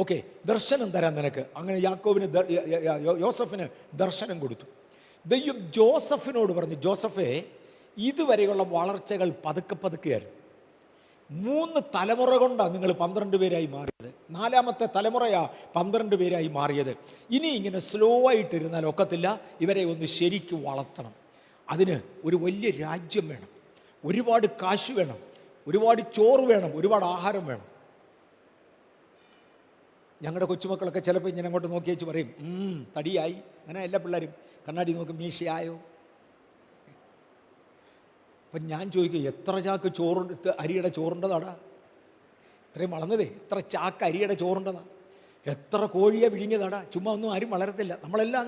ഓക്കെ, ദർശനം തരാം നിനക്ക്. അങ്ങനെ യോസഫിന് ദർശനം കൊടുത്തു. ദൈവം ജോസഫിനോട് പറഞ്ഞു, ജോസഫേ, ഇതുവരെയുള്ള വളർച്ചകൾ പതുക്കെയായിരുന്നു. 3 തലമുറ കൊണ്ടാണ് നിങ്ങൾ 12 പേരായി മാറിയത്. 4ാമത്തെ തലമുറയാ 12 പേരായി മാറിയത്. ഇനി ഇങ്ങനെ സ്ലോ ആയിട്ടിരുന്നാൽ ഒക്കത്തില്ല. ഇവരെ ഒന്ന് ശരിക്കും വളർത്തണം. അതിന് ഒരു വലിയ രാജ്യം വേണം, ഒരുപാട് കാശ് വേണം, ഒരുപാട് ചോറ് വേണം, ഒരുപാട് ആഹാരം വേണം. ഞങ്ങളുടെ കൊച്ചുമക്കളൊക്കെ ചിലപ്പോൾ ഇങ്ങനെ അങ്ങോട്ട് നോക്കി വെച്ച് പറയും, തടിയായി. അങ്ങനെ എല്ലാ പിള്ളേരും കണ്ണാടി നോക്കും, മീശയായോ. അപ്പം ഞാൻ ചോദിക്കും, എത്ര ചാക്ക് അരിയുടെ ചോറുണ്ടതാടാ? ഇത്രയും വളർന്നതേ, എത്ര ചാക്ക് അരിയുടെ ചോറുണ്ടതാ? എത്ര കോഴിയെ വിഴിഞ്ഞതാടാ? ചുമ്മാ ഒന്നും ആരും വളരത്തില്ല. നമ്മളെല്ലാം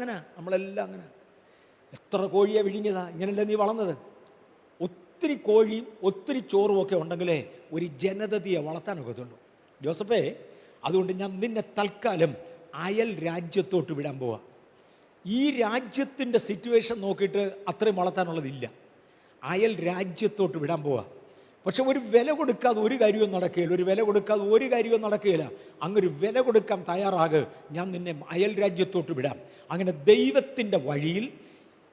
അങ്ങനെ. എത്ര കോഴിയെ വിഴിഞ്ഞതാ? ഇങ്ങനെയല്ല നീ വളർന്നത്. ഒത്തിരി കോഴിയും ഒത്തിരി ചോറും ഒക്കെ ഉണ്ടെങ്കിലേ ഒരു ജനതയെ വളർത്താനൊക്കത്തുള്ളൂ. ജോസഫേ, അതുകൊണ്ട് ഞാൻ നിന്നെ തൽക്കാലം അയൽ രാജ്യത്തോട്ട് വിടാൻ പോവാം. ഈ രാജ്യത്തിൻ്റെ സിറ്റുവേഷൻ നോക്കിയിട്ട് അത്രയും വളർത്താനുള്ളതില്ല. അയൽ രാജ്യത്തോട്ട് വിടാൻ പോവാ. പക്ഷെ ഒരു വില കൊടുക്കാതെ ഒരു കാര്യവും നടക്കുകയില്ല. അങ്ങൊരു വില കൊടുക്കാൻ തയ്യാറാകെ, ഞാൻ നിന്നെ അയൽ രാജ്യത്തോട്ട് വിടാം. അങ്ങനെ ദൈവത്തിൻ്റെ വഴിയിൽ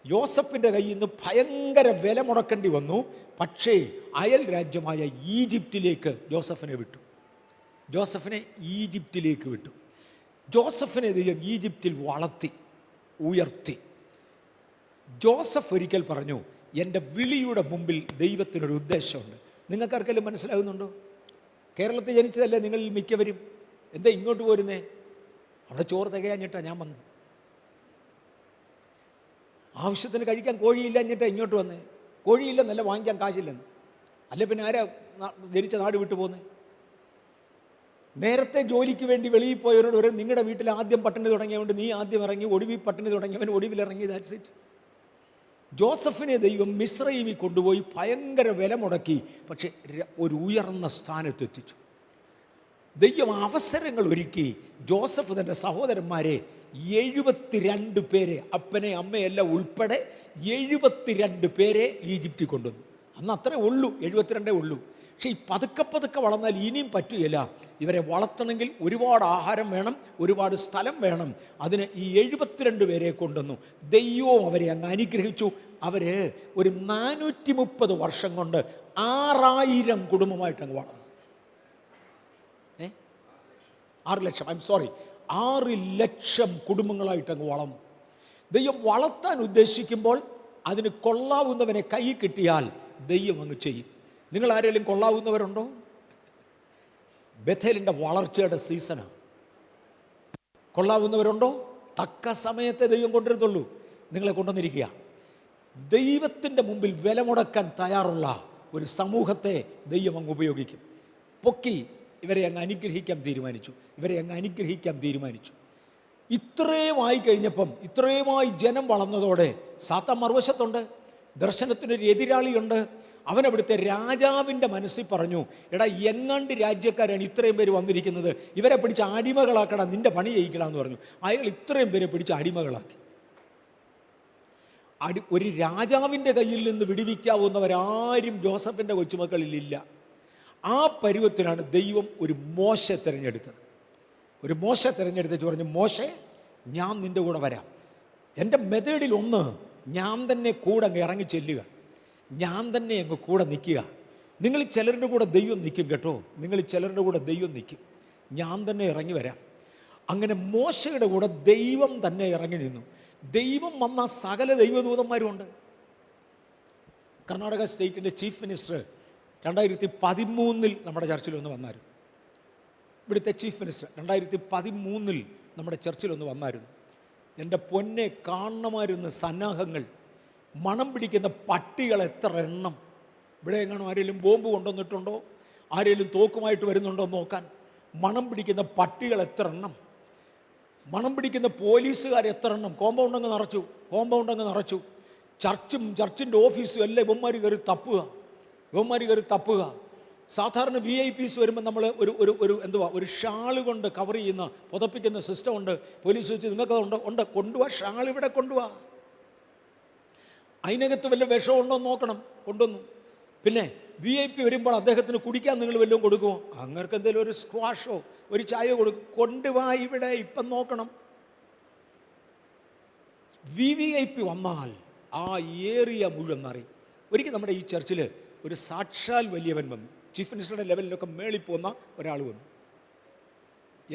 യോസഫിൻ്റെ കയ്യിൽ നിന്ന് ഭയങ്കര വില മുടക്കേണ്ടി വന്നു. പക്ഷേ അയൽ രാജ്യമായ ഈജിപ്തിലേക്ക് ജോസഫിനെ വിട്ടു. ജോസഫിനെ ദൈവം ഈജിപ്തിൽ വളർത്തി ഉയർത്തി. ജോസഫ് ഒരിക്കൽ പറഞ്ഞു, എൻ്റെ വിളിയുടെ മുമ്പിൽ ദൈവത്തിനൊരു ഉദ്ദേശമുണ്ട്. നിങ്ങൾക്കാർക്കെല്ലാം മനസ്സിലാകുന്നുണ്ടോ? കേരളത്തിൽ ജനിച്ചതല്ലേ നിങ്ങളിൽ മിക്കവരും. എന്താ ഇങ്ങോട്ട് പോരുന്നേ? അവിടെ ചോറ് തികയാഞ്ഞിട്ടാണ് ഞാൻ വന്നത്. ആവശ്യത്തിന് കഴിക്കാൻ കോഴിയില്ല എന്നിട്ട് ഇങ്ങോട്ട് വന്നേ. കോഴിയില്ലെന്നല്ല, വാങ്ങിക്കാൻ കാശില്ലെന്ന്. അല്ല പിന്നെ ആരാ ജനിച്ച നാട് വിട്ടു പോകുന്നത്? നേരത്തെ ജോലിക്ക് വേണ്ടി വെളിയിൽ പോയവരോട് വരെ നിങ്ങളുടെ വീട്ടിൽ ആദ്യം പട്ടിണി തുടങ്ങിയതുകൊണ്ട് നീ ആദ്യം ഇറങ്ങി, ഒടുവിൽ പട്ടിണി തുടങ്ങിയവൻ ഒടുവിലിറങ്ങി. That's it. ജോസഫിനെ ദൈവം മിസ്രയീമിൽ കൊണ്ടുപോയി ഭയങ്കര വില മുടക്കി, പക്ഷെ ഒരു ഉയർന്ന സ്ഥാനത്തെത്തിച്ചു. ദൈവം അവസരങ്ങൾ ഒരുക്കി. ജോസഫ് തൻ്റെ സഹോദരന്മാരെ 72 പേരെ, അപ്പനെ അമ്മയെല്ലാം ഉൾപ്പെടെ 72 പേരെ ഈജിപ്തിൽ കൊണ്ടുവന്നു. അന്ന് അത്രേ ഉള്ളൂ, 72 ഉള്ളൂ. പക്ഷേ ഈ പതുക്കെ പതുക്കെ വളർന്നാൽ ഇനിയും പറ്റുകയില്ല. ഇവരെ വളർത്തണമെങ്കിൽ ഒരുപാട് ആഹാരം വേണം, ഒരുപാട് സ്ഥലം വേണം. അതിന് ഈ 72 പേരെ കൊണ്ടുവന്നു. ദൈവവും അവരെ അങ്ങ് അനുഗ്രഹിച്ചു. അവർ ഒരു 430 വർഷം കൊണ്ട് 6000 കുടുംബമായിട്ട് അങ്ങ് വളർന്നു. 6 ലക്ഷം കുടുംബങ്ങളായിട്ട് അങ്ങ് വളർന്നു. ദൈവം വളർത്താൻ ഉദ്ദേശിക്കുമ്പോൾ അതിന് കൊള്ളാവുന്നവനെ കൈ കിട്ടിയാൽ ദൈവം അങ്ങ് ചെയ്യും. നിങ്ങൾ ആരെങ്കിലും കൊള്ളാവുന്നവരുണ്ടോ? ബഥേലിൻ്റെ വളർച്ചയുടെ സീസണാണ്. കൊള്ളാവുന്നവരുണ്ടോ? തക്ക സമയത്തെ ദൈവം കൊണ്ടുവരത്തുള്ളൂ. നിങ്ങളെ കൊണ്ടുവന്നിരിക്കുക. ദൈവത്തിൻ്റെ മുമ്പിൽ വില മുടക്കാൻ തയ്യാറുള്ള ഒരു സമൂഹത്തെ ദൈവം അങ്ങ് ഉപയോഗിക്കും. പൊക്കി ഇവരെ അങ്ങ് അനുഗ്രഹിക്കാൻ തീരുമാനിച്ചു. ഇത്രയുമായി കഴിഞ്ഞപ്പം, ഇത്രയുമായി ജനം വളർന്നതോടെ സാത്താൻ മറുവശത്തുണ്ട്. ദർശനത്തിനൊരു എതിരാളിയുണ്ട്. അവനവിടുത്തെ രാജാവിൻ്റെ മനസ്സിൽ പറഞ്ഞു, എടാ എങ്ങാണ്ട് രാജ്യക്കാരാണ് ഇത്രയും പേര് വന്നിരിക്കുന്നത്, ഇവരെ പിടിച്ച് അടിമകളാക്കടാ, നിൻ്റെ പണി ചെയ്യിക്കടാന്ന് പറഞ്ഞു. അയാൾ ഇത്രയും പേരെ പിടിച്ച് അടിമകളാക്കി. ഒരു രാജാവിൻ്റെ കയ്യിൽ നിന്ന് വിടുവിക്കാവുന്നവരാരും ജോസഫിൻ്റെ കൊച്ചുമക്കളിലില്ല. ആ പരുവത്തിലാണ് ദൈവം ഒരു മോശെ തിരഞ്ഞെടുത്തത്. പറഞ്ഞു, മോശെ, ഞാൻ നിൻ്റെ കൂടെ വരാം. എൻ്റെ മെത്തേഡിൽ ഒന്ന്, ഞാൻ തന്നെ കൂടെ അങ്ങ് ഇറങ്ങി ചെല്ലുക, ഞാൻ തന്നെ അങ്ങ് കൂടെ നിൽക്കുക. നിങ്ങൾ ചിലരുടെ കൂടെ ദൈവം നിൽക്കും കേട്ടോ, ഞാൻ തന്നെ ഇറങ്ങി വരാം. അങ്ങനെ മോശയുടെ കൂടെ ദൈവം തന്നെ ഇറങ്ങി നിന്നു. ദൈവം വന്ന സകല ദൈവദൂതന്മാരും ഉണ്ട്. കർണാടക സ്റ്റേറ്റിൻ്റെ ചീഫ് മിനിസ്റ്റർ 2013 നമ്മുടെ ചർച്ചിലൊന്ന് വന്നായിരുന്നു. ഇവിടുത്തെ ചീഫ് മിനിസ്റ്റർ 2013 നമ്മുടെ ചർച്ചിലൊന്ന് വന്നായിരുന്നു. എൻ്റെ പൊന്നെ, കാണണമായിരുന്നു സന്നാഹങ്ങൾ. മണം പിടിക്കുന്ന പട്ടികൾ എത്ര എണ്ണം. ഇവിടെ എങ്ങാനും ആരെങ്കിലും ബോംബ് കൊണ്ടുവന്നിട്ടുണ്ടോ, ആരെങ്കിലും തോക്കുമായിട്ട് വരുന്നുണ്ടോ നോക്കാൻ. മണം പിടിക്കുന്ന പട്ടികൾ എത്ര എണ്ണം, മണം പിടിക്കുന്ന പോലീസുകാർ എത്ര എണ്ണം. കോമ്പൗണ്ട് അങ്ങ് നിറച്ചു. ചർച്ചിൻ്റെ ഓഫീസും എല്ലാം ഇവന്മാർ കയറി തപ്പുക. സാധാരണ VIPs വരുമ്പോൾ നമ്മൾ ഒരു ഷാള് കൊണ്ട് കവർ ചെയ്യുന്ന, പുതപ്പിക്കുന്ന സിസ്റ്റം ഉണ്ട്. പോലീസ് വെച്ച് നിങ്ങൾക്കതുണ്ട്, കൊണ്ടുപോവാ, ഷാൾ ഇവിടെ കൊണ്ടുപോവാ. അതിനകത്ത് വല്ല വിഷമുണ്ടോ നോക്കണം, കൊണ്ടുവന്നു. പിന്നെ VIP വരുമ്പോൾ അദ്ദേഹത്തിന് കുടിക്കാൻ നിങ്ങൾ വല്ലതും കൊടുക്കുമോ? അങ്ങർക്ക് എന്തെങ്കിലും ഒരു സ്ക്വാഷോ ഒരു ചായ കൊടുക്കും, കൊണ്ടുപോവാ ഇവിടെ, ഇപ്പം നോക്കണം. VIP വന്നാൽ ആ ഏരിയ മുഴുവൻ അറിയും. ഒരിക്കൽ നമ്മുടെ ഈ ചർച്ചിൽ ഒരു സാക്ഷാൽ വലിയവൻ വന്നു. ചീഫ് മിനിസ്റ്ററുടെ ലെവലിലൊക്കെ മേളിൽ പോകുന്ന ഒരാൾ വന്നു.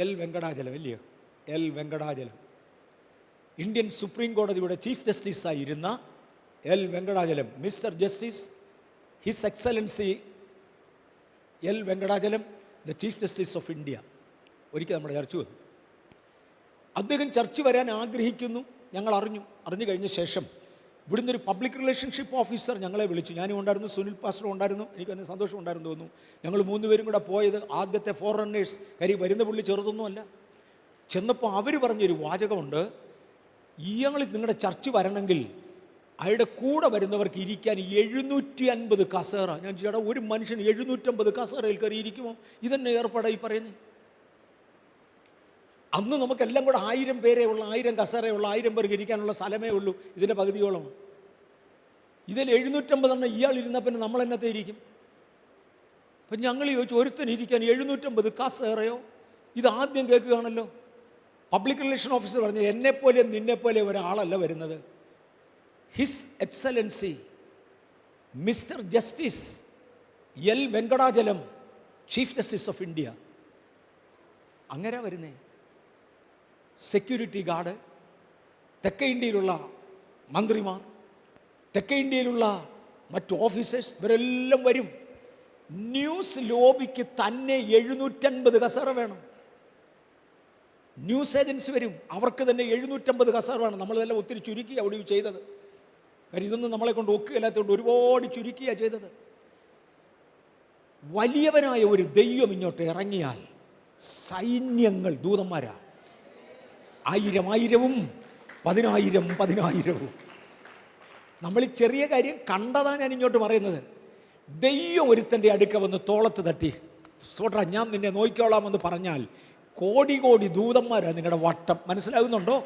എൽ വെങ്കടാചലം, ഇന്ത്യൻ സുപ്രീം കോടതിയുടെ ചീഫ് ജസ്റ്റിസായിരുന്ന L Venkatachalam, mister justice, his excellency L Venkatachalam, the chief justice of India, ഒരിക്കൽ നമ്മുടെ ചർച്ച വന്നു. അദ്ദേഹം ചർച്ച വരാൻ ആഗ്രഹിക്കുന്നു. ഞങ്ങൾ അറിഞ്ഞു കഴിഞ്ഞ ശേഷം ഇവിടുന്ന് ഒരു പബ്ലിക് റിലേഷൻഷിപ്പ് ഓഫീസർ ഞങ്ങളെ വിളിച്ചു. ഞാനും ഉണ്ടായിരുന്നു, സുനിൽ പാസ്റ്ററും ഉണ്ടായിരുന്നു. എനിക്ക് അതിന് സന്തോഷം ഉണ്ടായിരുന്നു തോന്നുന്നു. ഞങ്ങൾ 3 പേരും കൂടെ പോയത് ആദ്യത്തെ ഫോറിനേഴ്സ്. വരുന്ന പുള്ളി ചെറുതൊന്നുമല്ല. ചെന്നപ്പോൾ അവർ പറഞ്ഞൊരു വാചകമുണ്ട്, ഇയാൾ നിങ്ങളുടെ ചർച്ച് വരണമെങ്കിൽ അയാളുടെ കൂടെ വരുന്നവർക്ക് ഇരിക്കാൻ 750 കസേര. ഞാൻ ചേട്ടാ, ഒരു മനുഷ്യന് 750 കസേരയിൽ കയറി ഇരിക്കുമോ? ഇതന്നെ ഏർപ്പാടായി പറയുന്നത്. അന്ന് നമുക്കെല്ലാം കൂടെ 1000 പേരേ ഉള്ള, 1000 കസേരയുള്ള, 1000 പേർക്ക് ഇരിക്കാനുള്ള സ്ഥലമേ ഉള്ളൂ. ഇതിൻ്റെ പകുതിയോളം. ഇതിൽ 750 ഇയാൾ ഇരുന്നാൽ പിന്നെ നമ്മൾ എന്നത്തെ ഇരിക്കും? അപ്പം ഞങ്ങൾ ചോദിച്ചു, ഒരുത്തന് ഇരിക്കാൻ 750 കസേരയോ? ഇത് ആദ്യം കേൾക്കുകയാണല്ലോ. പബ്ലിക് റിലേഷൻ ഓഫീസർ പറഞ്ഞു, എന്നെപ്പോലെ നിന്നെപ്പോലെ ഒരാളല്ല വരുന്നത്. His excellency mister justice L Venkatachalam, chief justice of India. അങ്ങനെ വരുന്നേ. സെക്യൂരിറ്റി ഗാർഡ്, തെക്കേ ഇന്ത്യയിലുള്ള മന്ത്രിമാർ, തെക്കേ ഇന്ത്യയിലുള്ള മറ്റ് ഓഫീസേഴ്സ്, ഇവരെല്ലാം വരും. ന്യൂസ് ലോബിക്ക് തന്നെ 750 കസേര വേണം. ന്യൂസ് ഏജൻസി വരും, അവർക്ക് തന്നെ 750 കസേര വേണം. നമ്മളതെല്ലാം ഒത്തിരി ചുരുക്കി അവിടെ ചെയ്തത്. കാര്യം ഇതൊന്നും നമ്മളെ കൊണ്ട് ഒക്കുകയില്ലാത്തതുകൊണ്ട് ഒരുപാട് ചുരുക്കിയാണ് ചെയ്തത്. വലിയവനായ ഒരു ദൈവം ഇങ്ങോട്ട് ഇറങ്ങിയാൽ സൈന്യങ്ങൾ ദൂതന്മാരാ, 1000 10,000 നമ്മൾ ഈ ചെറിയ കാര്യം കണ്ടതാ ഞാൻ ഇങ്ങോട്ട് പറയുന്നത്. ദൈവം ഒരുത്തൻ്റെ അടുക്ക വന്ന് തോളത്ത് തട്ടി സോട്രാ ഞാൻ നിന്നെ നോക്കിക്കോളാമെന്ന് പറഞ്ഞാൽ കോടി ദൂതന്മാരാണ് നിങ്ങളുടെ വട്ടം. മനസ്സിലാകുന്നുണ്ടോ?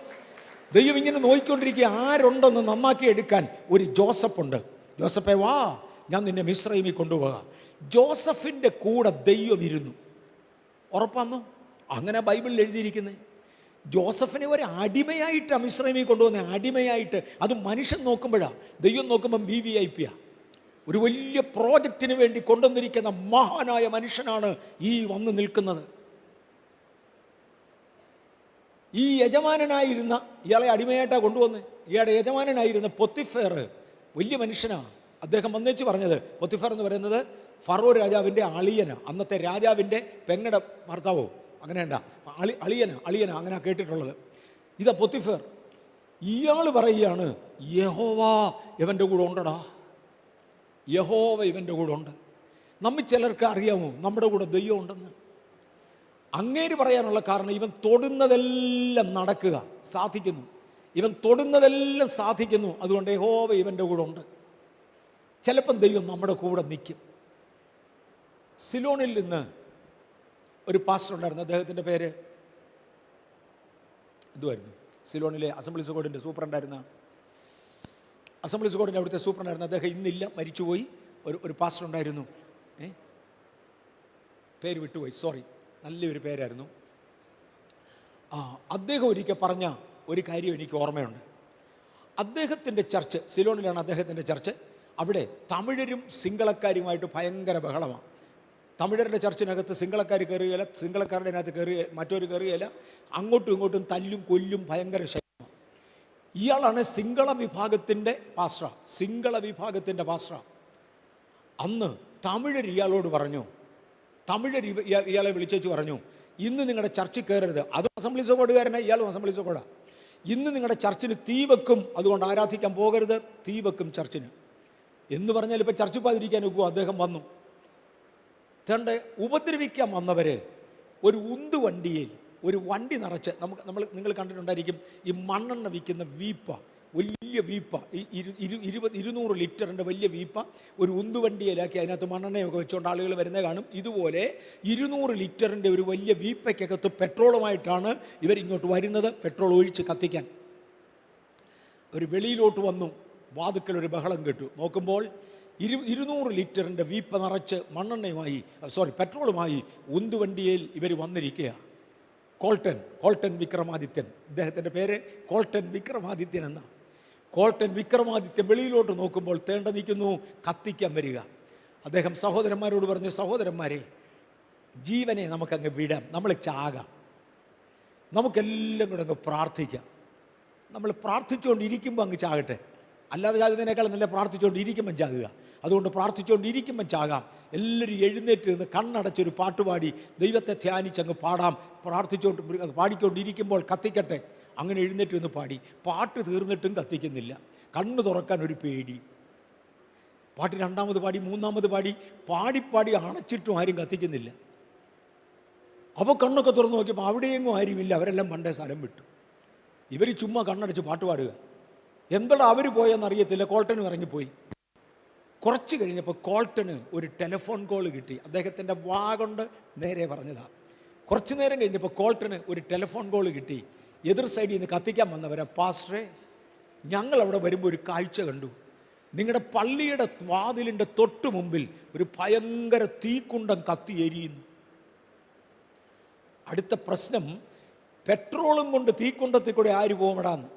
ദൈവം ഇങ്ങനെ നോക്കിക്കൊണ്ടിരിക്കുക, ആരുണ്ടെന്ന് നന്നാക്കി എടുക്കാൻ. ഒരു ജോസഫുണ്ട്. ജോസഫേ വാ, ഞാൻ നിന്നെ മിസ്രൈമിൽ കൊണ്ടുപോകാം. ജോസഫിൻ്റെ കൂടെ ദൈവം ഇരുന്നു. ഉറപ്പാന്നോ? അങ്ങനെ ബൈബിളിൽ എഴുതിയിരിക്കുന്നത്. ജോസഫിനെ ഒരു അടിമയായിട്ടാണ് മിസ്രൈമിൽ കൊണ്ടുപോകുന്നത്, അടിമയായിട്ട്. അത് മനുഷ്യൻ നോക്കുമ്പോഴാണ്, ദൈവം നോക്കുമ്പം VIP. ഒരു വലിയ പ്രോജക്റ്റിന് വേണ്ടി കൊണ്ടുവന്നിരിക്കുന്ന മഹാനായ മനുഷ്യനാണ് ഈ വന്ന് നിൽക്കുന്നത്. ഈ യജമാനനായിരുന്ന ഇയാളെ അടിമയായിട്ടാണ് കൊണ്ടുവന്ന്. ഇയാളുടെ യജമാനനായിരുന്ന പൊത്തിഫേർ വലിയ മനുഷ്യനാണ്. അദ്ദേഹം വന്നേച്ച് പറഞ്ഞത്, പൊത്തിഫേർ എന്ന് പറയുന്നത് ഫറോ രാജാവിൻ്റെ അളിയനാണ്. അന്നത്തെ രാജാവിൻ്റെ പെങ്ങടെ ഭർത്താവോ അങ്ങനെയണ്ട, അളിയന അങ്ങനെ കേട്ടിട്ടുള്ളത്. ഇതാ പൊത്തിഫേർ. ഇയാൾ പറയുകയാണ്, യഹോവ ഇവൻ്റെ കൂടെ ഉണ്ടടാ, യഹോവ ഇവൻ്റെ കൂടെ ഉണ്ട്. നമ്മിൽ ചിലർക്ക് അറിയാമോ നമ്മുടെ കൂടെ ദൈവം ഉണ്ടെന്ന്? അങ്ങേര് പറയാനുള്ള കാരണം ഇവൻ തൊടുന്നതെല്ലാം നടക്കുക സാധിക്കുന്നു, ഇവൻ തൊടുന്നതെല്ലാം സാധിക്കുന്നു. അതുകൊണ്ട് യഹോവ ഇവൻ്റെ കൂടെ ഉണ്ട്. ചിലപ്പം ദൈവം നമ്മുടെ കൂടെ നിൽക്കും. സിലോണിൽ നിന്ന് ഒരു പാസ്റ്റർ ഉണ്ടായിരുന്നു. അദ്ദേഹത്തിൻ്റെ പേര് ഇതുമായിരുന്നു. സിലോണിലെ അസംബ്ലീസ് കോഡിൻ്റെ സൂപ്രണ്ടായിരുന്ന, അസംബ്ലീസ് കോഡിൻ്റെ അവിടുത്തെ സൂപ്രണ്ടായിരുന്നു. അദ്ദേഹം ഇന്നില്ല, മരിച്ചുപോയി. ഒരു പാസ്റ്റർ ഉണ്ടായിരുന്നു, പേര് വിട്ടുപോയി, സോറി, നല്ലൊരു പേരായിരുന്നു. അദ്ദേഹം ഒരിക്കൽ പറഞ്ഞ ഒരു കാര്യം എനിക്ക് ഓർമ്മയുണ്ട്. അദ്ദേഹത്തിൻ്റെ ചർച്ച്, സിലോണിലാണ് അദ്ദേഹത്തിൻ്റെ ചർച്ച്. അവിടെ തമിഴരും സിംഗളക്കാരുമായിട്ട് ഭയങ്കര ബഹളമാണ്. തമിഴരുടെ ചർച്ചിനകത്ത് സിംഗളക്കാർ കയറുകയില്ല, സിംഗളക്കാരുടെ അതിനകത്ത് മറ്റൊരു കയറുകയില്ല. അങ്ങോട്ടും ഇങ്ങോട്ടും തല്ലും കൊല്ലും, ഭയങ്കര ശൈലമാണ്. ഇയാളാണ് സിംഗള വിഭാഗത്തിൻ്റെ പാസ്റ്റർ, സിംഗള വിഭാഗത്തിൻ്റെ പാസ്റ്റർ. അന്ന് തമിഴർ ഇയാളോട് പറഞ്ഞു, തമിഴർ ഇയാളെ വിളിച്ചേച്ച് പറഞ്ഞു, ഇന്ന് നിങ്ങളുടെ ചർച്ചിൽ കയറരുത്. അതും അസംബ്ലീസ് കോഡുകാരനെ, ഇയാളും അസംബ്ലീസ് കോഡാണ്. ഇന്ന് നിങ്ങളുടെ ചർച്ചിന് തീ വെക്കും, അതുകൊണ്ട് ആരാധിക്കാൻ പോകരുത്, തീ വെക്കും ചർച്ചിന് എന്ന് പറഞ്ഞാൽ ഇപ്പം ചർച്ചിൽ പോകാതിരിക്കാൻ ഒക്കുമോ? അദ്ദേഹം വന്നു. തേണ്ട ഉപദ്രവിക്കാൻ വന്നവർ ഒരു ഉന്തുവണ്ടിയിൽ ഒരു വണ്ടി നിറച്ച്, നിങ്ങൾ കണ്ടിട്ടുണ്ടായിരിക്കും, ഈ മണ്ണെണ്ണ വിൽക്കുന്ന വീപ്പ, വലിയ വീപ്പ, ഈ 200 ലിറ്ററിൻ്റെ വലിയ വീപ്പ ഒരു ഉന്തുവണ്ടിയിലാക്കി അതിനകത്ത് മണ്ണെണ്ണയൊക്കെ വെച്ചുകൊണ്ട് ആളുകൾ വരുന്നത് കാണും. ഇതുപോലെ 200 ലിറ്ററിൻ്റെ ഒരു വലിയ വീപ്പയ്ക്കകത്ത് പെട്രോളുമായിട്ടാണ് ഇവരിങ്ങോട്ട് വരുന്നത്, പെട്രോൾ ഒഴിച്ച് കത്തിക്കാൻ. ഒരു വെളിയിലോട്ട് വന്നു, വാതുക്കൽ ഒരു ബഹളം കേട്ടു. നോക്കുമ്പോൾ 200 ലിറ്ററിൻ്റെ വീപ്പ നിറച്ച് മണ്ണെണ്ണയുമായി, പെട്രോളുമായി ഉന്തുവണ്ടിയിൽ ഇവർ വന്നിരിക്കുക. കോൾട്ടൻ വിക്രമാദിത്യൻ, ഇദ്ദേഹത്തിൻ്റെ പേര് കോൾട്ടൻ വിക്രമാദിത്യൻ എന്നാണ്. കോൾട്ടൻ വിക്രമാദിത്യൻ വെളിയിലോട്ട് നോക്കുമ്പോൾ തേണ്ട നിൽക്കുന്നു, കത്തിക്കാൻ വരിക. അദ്ദേഹം സഹോദരന്മാരോട് പറഞ്ഞു, സഹോദരന്മാരെ, ജീവനെ നമുക്കങ്ങ് വിടാം, നമ്മൾ ചാകാം, നമുക്കെല്ലാം കൂടെ അങ്ങ് പ്രാർത്ഥിക്കാം. നമ്മൾ പ്രാർത്ഥിച്ചുകൊണ്ടിരിക്കുമ്പോൾ അങ്ങ് ചാകട്ടെ, അല്ലാതെ ചാകുന്നതിനേക്കാൾ നല്ല പ്രാർത്ഥിച്ചുകൊണ്ടിരിക്കുമ്പം ചാകുക. അതുകൊണ്ട് പ്രാർത്ഥിച്ചുകൊണ്ടിരിക്കുമ്പം ചാകാം. എല്ലാവരും എഴുന്നേറ്റ് നിന്ന് കണ്ണടച്ചൊരു പാട്ടുപാടി ദൈവത്തെ ധ്യാനിച്ചങ്ങ് പാടാം. പാടിക്കൊണ്ടിരിക്കുമ്പോൾ കത്തിക്കട്ടെ. അങ്ങനെ എഴുന്നേറ്റ് നിന്ന് പാടി. പാട്ട് തീർന്നിട്ടും കത്തിക്കുന്നില്ല. കണ്ണ് തുറക്കാൻ ഒരു പേടി. പാട്ട് 2ാമത് പാടി, 3ാമത് പാടി, പാടി അണച്ചിട്ടും ആരും കത്തിക്കുന്നില്ല. അപ്പോൾ കണ്ണൊക്കെ തുറന്ന് നോക്കിയപ്പോൾ അവിടെയെങ്ങും ആരുമില്ല, അവരെല്ലാം പണ്ടേ സ്ഥലം വിട്ടു. ഇവർ ചുമ്മാ കണ്ണടച്ച് പാട്ട് പാടുക. എന്താ അവർ പോയെന്നറിയത്തില്ല. കോൾട്ടനും ഇറങ്ങിപ്പോയി. കുറച്ച് കഴിഞ്ഞപ്പോൾ കോൾട്ടന് ഒരു ടെലിഫോൺ കോൾ കിട്ടി. അദ്ദേഹത്തിൻ്റെ വാ കൊണ്ട് നേരെ പറഞ്ഞതാണ്. കുറച്ച് നേരം കഴിഞ്ഞപ്പോൾ കോൾട്ടന് ഒരു ടെലിഫോൺ കോൾ കിട്ടി. എതിർ സൈഡിൽ നിന്ന് കത്തിക്കാൻ വന്നവരെ, പാസ്റ്ററെ, ഞങ്ങളവിടെ വരുമ്പോൾ ഒരു കാഴ്ച കണ്ടു. നിങ്ങളുടെ പള്ളിയുടെ വാതിലിൻ്റെ തൊട്ട് മുമ്പിൽ ഒരു ഭയങ്കര തീക്കുണ്ടം കത്തി എരിയുന്നു. അടുത്ത പ്രശ്നം, പെട്രോളും കൊണ്ട് തീക്കുണ്ടത്തിൽ കൂടെ ആര് പോകടാന്ന്.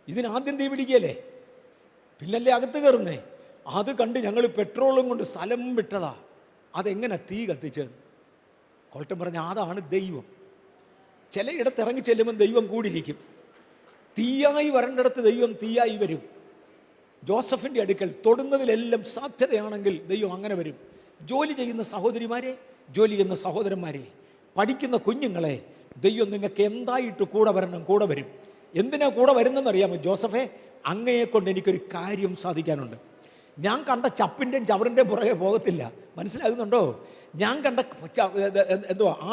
ഇതിനാദ്യം തീ പിടിക്കല്ലേ, പിന്നല്ലേ അകത്ത് കയറുന്നേ. അത് കണ്ട് ഞങ്ങൾ പെട്രോളും കൊണ്ട് സ്ഥലം വിട്ടതാ. അതെങ്ങനെ തീ കത്തിച്ചത്? കോൾട്ടൻ പറഞ്ഞ, അതാണ് ദൈവം. ചിലയിടത്ത് ഇറങ്ങി ചെല്ലുമ്പോൾ ദൈവം കൂടിയിരിക്കും. തീയായി വരേണ്ടിടത്ത് ദൈവം തീയായി വരും. ജോസഫിൻ്റെ അടുക്കൽ തൊടുന്നതിലെല്ലാം സാധ്യതയാണെങ്കിൽ ദൈവം അങ്ങനെ വരും. ജോലി ചെയ്യുന്ന സഹോദരിമാരെ, ജോലി ചെയ്യുന്ന സഹോദരന്മാരെ, പഠിക്കുന്ന കുഞ്ഞുങ്ങളെ, ദൈവം നിങ്ങൾക്ക് എന്തായിട്ട് കൂടെ വരണം, കൂടെ വരും. എന്തിനാ കൂടെ വരുന്നതെന്നറിയാമോ? ജോസഫേ, അങ്ങയെക്കൊണ്ട് എനിക്കൊരു കാര്യം സാധിക്കാനുണ്ട്. ഞാൻ കണ്ട ചപ്പിൻ്റെയും ചവറിൻ്റെയും പുറകെ പോകത്തില്ല. മനസ്സിലാകുന്നുണ്ടോ? ഞാൻ കണ്ട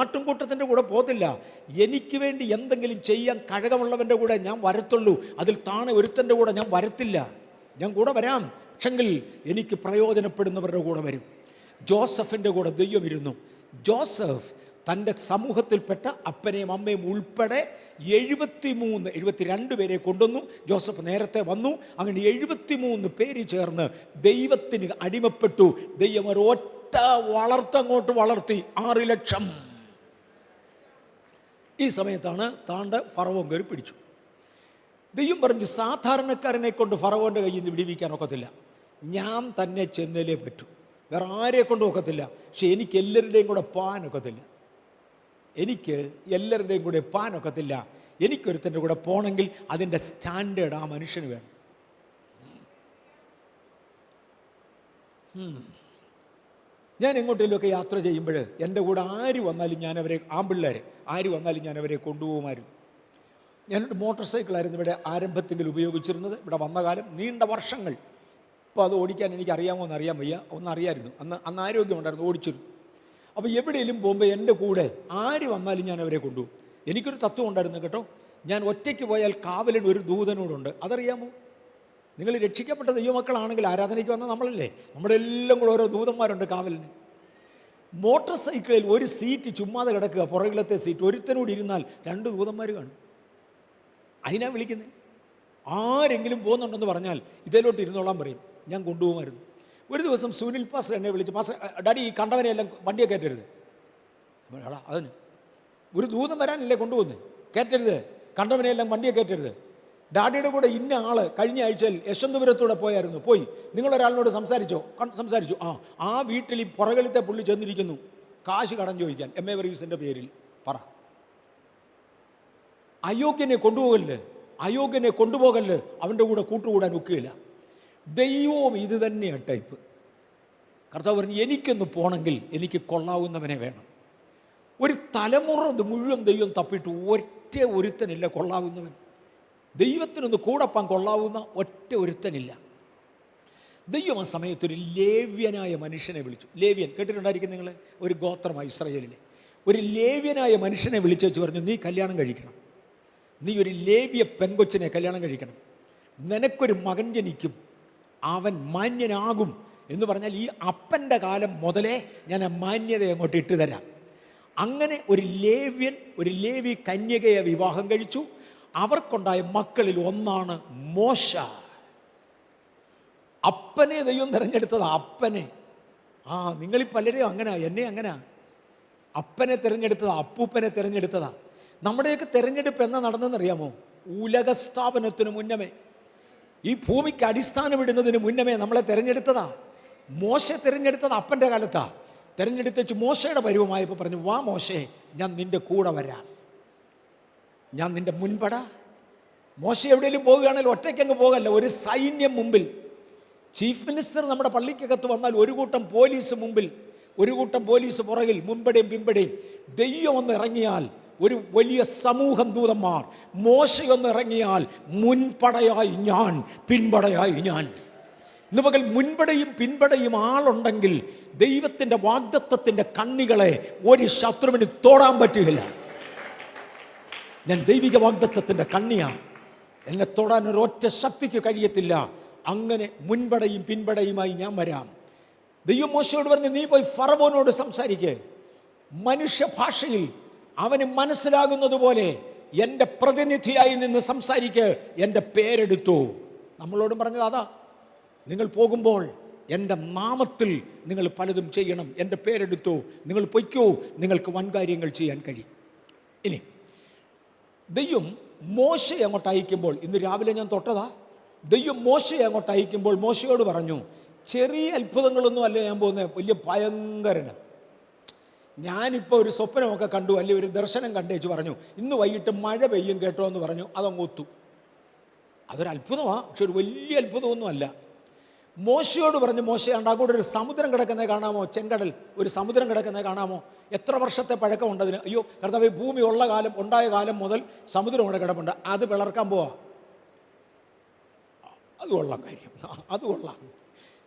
ആട്ടുംകൂട്ടത്തിൻ്റെ കൂടെ പോകത്തില്ല. എനിക്ക് വേണ്ടി എന്തെങ്കിലും ചെയ്യാൻ കഴകമുള്ളവൻ്റെ കൂടെ ഞാൻ വരത്തുള്ളൂ. അതിൽ താണെ ഒരുത്തൻ്റെ കൂടെ ഞാൻ വരത്തില്ല. ഞാൻ കൂടെ വരാം, പക്ഷെങ്കിൽ എനിക്ക് പ്രയോജനപ്പെടുന്നവരുടെ കൂടെ വരും. ജോസഫിൻ്റെ കൂടെ ദൈവം ഇരുന്നു. ജോസഫ് തൻ്റെ സമൂഹത്തിൽപ്പെട്ട അപ്പനെയും അമ്മയും ഉൾപ്പെടെ 72 പേരെ കൊണ്ടുവന്നു. ജോസഫ് നേരത്തെ വന്നു. അങ്ങനെ 73 പേര് ചേർന്ന് ദൈവത്തിന് അടിമപ്പെട്ടു. ദൈവം ഒരൊറ്റ വളർത്തങ്ങോട്ട് വളർത്തി 6 ലക്ഷം. ഈ സമയത്താണ് താണ്ട് ഫറവോൻ കയറി പിടിച്ചു. ദൈവം പറഞ്ഞു, സാധാരണക്കാരനെ കൊണ്ട് ഫറവോൻ്റെ കയ്യിൽ നിന്ന് വിടിവിക്കാൻ ഒക്കത്തില്ല. ഞാൻ തന്നെ ചെന്നലേ പറ്റൂ. വേറെ ആരെ കൊണ്ടും ഒക്കത്തില്ല. പക്ഷെ എനിക്ക് എല്ലാവരുടെയും കൂടെ പാനൊക്കത്തില്ല. എനിക്കൊരുത്തൻ്റെ കൂടെ പോകണമെങ്കിൽ അതിൻ്റെ സ്റ്റാൻഡേർഡ് ആ മനുഷ്യന് വേണം. ഞാൻ എങ്ങോട്ടേലുമൊക്കെ യാത്ര ചെയ്യുമ്പോൾ എൻ്റെ കൂടെ ആര് വന്നാലും ഞാനവരെ കൊണ്ടുപോകുമായിരുന്നു. ഞാനൊരു മോട്ടോർ സൈക്കിളായിരുന്നു ഇവിടെ ആരംഭത്തിൽ ഉപയോഗിച്ചിരുന്നത്. ഇവിടെ വന്ന കാലം നീണ്ട വർഷങ്ങൾ. അപ്പോൾ അത് ഓടിക്കാൻ എനിക്ക് അറിയാമോ എന്നറിയാൻ വയ്യ. ഒന്നറിയായിരുന്നു. അന്ന് ആരോഗ്യമുണ്ടായിരുന്നു, ഓടിച്ചിരുന്നു. അപ്പോൾ എവിടെയെങ്കിലും പോകുമ്പോൾ എൻ്റെ കൂടെ ആര് വന്നാലും ഞാൻ അവരെ കൊണ്ടുപോകും. എനിക്കൊരു തത്വം ഉണ്ടായിരുന്നു കേട്ടോ. ഞാൻ ഒറ്റയ്ക്ക് പോയാൽ കാവലിന് ഒരു ദൂതനോടുണ്ട്. അതറിയാമോ? നിങ്ങൾ രക്ഷിക്കപ്പെട്ട ദൈവമക്കളാണെങ്കിൽ ആരാധനയ്ക്ക് വന്നാൽ നമ്മളല്ലേ, നമ്മുടെ എല്ലാം കൂടെ ഓരോ ദൂതന്മാരുണ്ട് കാവലിന്. മോട്ടോർ സൈക്കിളിൽ ഒരു സീറ്റ് ചുമ്മാതെ കിടക്കുക, പുറകിലത്തെ സീറ്റ്. ഒരുത്തനോട് ഇരുന്നാൽ 2 ദൂതന്മാർ കാണും. അതിനാ വിളിക്കുന്നത്. ആരെങ്കിലും പോകുന്നുണ്ടെന്ന് പറഞ്ഞാൽ ഇതിലോട്ട് ഇരുന്നോളാൻ പറയും. ഞാൻ കൊണ്ടുപോകുമായിരുന്നു. ഒരു ദിവസം സുനിൽ പാസ്റ്റർ എന്നെ വിളിച്ച്, പാസ്റ്റർ ഡാഡി ഈ കണ്ടവനെയെല്ലാം വണ്ടിയെ കയറ്റരുത്. അതിന് ഒരു ദൂതം വരാനല്ലേ കൊണ്ടുപോകുന്നത്, കയറ്റരുത്. കണ്ടവനെയെല്ലാം വണ്ടിയെ കയറ്റരുത്. ഡാഡിയുടെ കൂടെ ഇന്ന ആൾ കഴിഞ്ഞ ആഴ്ചയിൽ യശവന്തപുരത്തൂടെ പോയി. നിങ്ങളൊരാളിനോട് സംസാരിച്ചോ? ആ വീട്ടിൽ ഈ പുറകിലത്തെ പുള്ളി ചെന്നിരിക്കുന്നു കാശ് കടം ചോദിക്കാൻ, MA വർഗീസിൻ്റെ പേരിൽ. പറ, അയോഗ്യനെ കൊണ്ടുപോകല്ല്. അവൻ്റെ കൂടെ കൂട്ടുകൂടാൻ ഒക്കുകയില്ല. ദൈവവും ഇത് തന്നെയാണ് ടൈപ്പ്. കർത്താവ് പറഞ്ഞു, എനിക്കൊന്ന് പോകണമെങ്കിൽ എനിക്ക് കൊള്ളാവുന്നവനെ വേണം. ഒരു തലമുറ മുഴുവൻ ദൈവം തപ്പിയിട്ട് ഒറ്റ ഒരുത്തനില്ല കൊള്ളാവുന്നവൻ. ദൈവത്തിനൊന്ന് കൂടപ്പാൻ കൊള്ളാവുന്ന ഒറ്റ ഒരുത്തനില്ല. ദൈവം ആ സമയത്തൊരു ലേവ്യനായ മനുഷ്യനെ വിളിച്ചു. ലേവ്യൻ കേട്ടിട്ടുണ്ടായിരിക്കും നിങ്ങൾ, ഒരു ഗോത്രമായി ഇസ്രായേലിലെ ഒരു ലേവ്യനായ മനുഷ്യനെ വിളിച്ചു പറഞ്ഞു, നീ കല്യാണം കഴിക്കണം. നീ ഒരു ലേവ്യ പെങ്കൊച്ചിനെ കല്യാണം കഴിക്കണം. നിനക്കൊരു മകൻ ജനിക്കും, അവൻ മാന്യനാകും എന്ന് പറഞ്ഞാൽ ഈ അപ്പൻ്റെ കാലം മുതലേ ഞാൻ ആ മാന്യത അങ്ങോട്ട് ഇട്ട് തരാം. അങ്ങനെ ഒരു ലേവി കന്യകയെ വിവാഹം കഴിച്ചു. അവർക്കുണ്ടായ മക്കളിൽ ഒന്നാണ് മോശ. അപ്പനെ ദൈവം തിരഞ്ഞെടുത്തതാ. അപ്പനെ നിങ്ങളിൽ പലരെയും എന്നെ അങ്ങനെ അപ്പനെ തിരഞ്ഞെടുത്തതാ, അപ്പൂപ്പനെ തിരഞ്ഞെടുത്തതാ. നമ്മുടെയൊക്കെ തിരഞ്ഞെടുപ്പ് എന്നാ നടന്നെന്നറിയാമോ? ഉലക സ്ഥാപനത്തിന് മുന്നമേ, ഈ ഭൂമിക്ക് അടിസ്ഥാനമിടുന്നതിന് മുന്നമേ നമ്മളെ തിരഞ്ഞെടുത്തതാ. മോശ തിരഞ്ഞെടുത്തത് അപ്പൻ്റെ കാലത്താ. തിരഞ്ഞെടുത്ത് മോശയുടെ പരുവമായപ്പോൾ പറഞ്ഞു, വാ മോശേ, ഞാൻ നിൻ്റെ കൂടെ വരാം, ഞാൻ നിൻ്റെ മുൻപടാ. മോശ എവിടെയെങ്കിലും പോവുകയാണെങ്കിൽ ഒറ്റയ്ക്കങ്ങ് പോകല്ല, ഒരു സൈന്യം മുമ്പിൽ. ചീഫ് മിനിസ്റ്റർ നമ്മുടെ പള്ളിക്കകത്ത് വന്നാൽ ഒരു കൂട്ടം പോലീസ് മുമ്പിൽ, ഒരു കൂട്ടം പോലീസ് പുറകിൽ, മുൻപടയും പിൻപടയും. ദൈവം ഒന്ന് ഇറങ്ങിയാൽ ഒരു വലിയ സമൂഹം ദൂതന്മാർ. മോശയൊന്ന് ഇറങ്ങിയാൽ മുൻപടയായി ഞാൻ, പിൻപടയായി ഞാൻ. ഇന്ന് പകൽ മുൻപടയും പിൻപടയും ആളുണ്ടെങ്കിൽ ദൈവത്തിൻ്റെ വാഗ്ദത്തത്തിൻ്റെ കണ്ണികളെ ഒരു ശത്രുവിന് തോടാൻ പറ്റുകയില്ല. ഞാൻ ദൈവിക വാഗ്ദത്തത്തിൻ്റെ കണ്ണിയാണ്, എന്നെ തൊടാൻ ഒരൊറ്റ ശക്തിക്ക് കഴിയത്തില്ല. അങ്ങനെ മുൻപടയും പിൻപടയുമായി ഞാൻ വരാം. ദൈവം മോശയോട് പറഞ്ഞു, നീ പോയി ഫറവോനോട് സംസാരിക്കുക, മനുഷ്യഭാഷയിൽ അവന് മനസ്സിലാകുന്നത് പോലെ എൻ്റെ പ്രതിനിധിയായി നിന്ന് സംസാരിക്കുക, എൻ്റെ പേരെടുത്തു. നമ്മളോടും പറഞ്ഞത് അതാ, നിങ്ങൾ പോകുമ്പോൾ എൻ്റെ നാമത്തിൽ നിങ്ങൾ പലതും ചെയ്യണം, എൻ്റെ പേരെടുത്തു, നിങ്ങൾ പൊയ്ക്കോ, നിങ്ങൾക്ക് വൻകാര്യങ്ങൾ ചെയ്യാൻ കഴിയും. ഇനി ദൈവം മോശയെ അങ്ങോട്ട് അയക്കുമ്പോൾ, ഇന്ന് രാവിലെ ഞാൻ തൊട്ടതാ, ദൈവം മോശയെ അങ്ങോട്ട് അയക്കുമ്പോൾ മോശയോട് പറഞ്ഞു, ചെറിയ അത്ഭുതങ്ങളൊന്നും അല്ല ഞാൻ പോകുന്നത്, വലിയ ഭയങ്കരന. ഞാനിപ്പോൾ ഒരു സ്വപ്നമൊക്കെ കണ്ടു, അല്ലെങ്കിൽ ഒരു ദർശനം കണ്ടേച്ച് പറഞ്ഞു, ഇന്ന് വൈകിട്ട് മഴ പെയ്യും കേട്ടോ എന്ന് പറഞ്ഞു. അതങ്ങ് ഒത്തു. അതൊരു അത്ഭുതമാണ്, പക്ഷെ ഒരു വലിയ അത്ഭുതമൊന്നും അല്ല. മോശയോട് പറഞ്ഞു, മോശ അങ്ങോട്ട് ഒരു സമുദ്രം കിടക്കുന്നത് കാണാമോ? ചെങ്കടൽ, ഒരു സമുദ്രം കിടക്കുന്നത് കാണാമോ? എത്ര വർഷത്തെ പഴക്കമുണ്ട് അതിന്? അയ്യോ കർത്താവേ, ഭൂമി ഉണ്ടായ കാലം മുതൽ സമുദ്രം ഇവിടെ കിടപ്പുണ്ട്, അത് പിളർക്കാൻ പോവാ. അത് കൊള്ളാം കാര്യം, അത് കൊള്ളാം.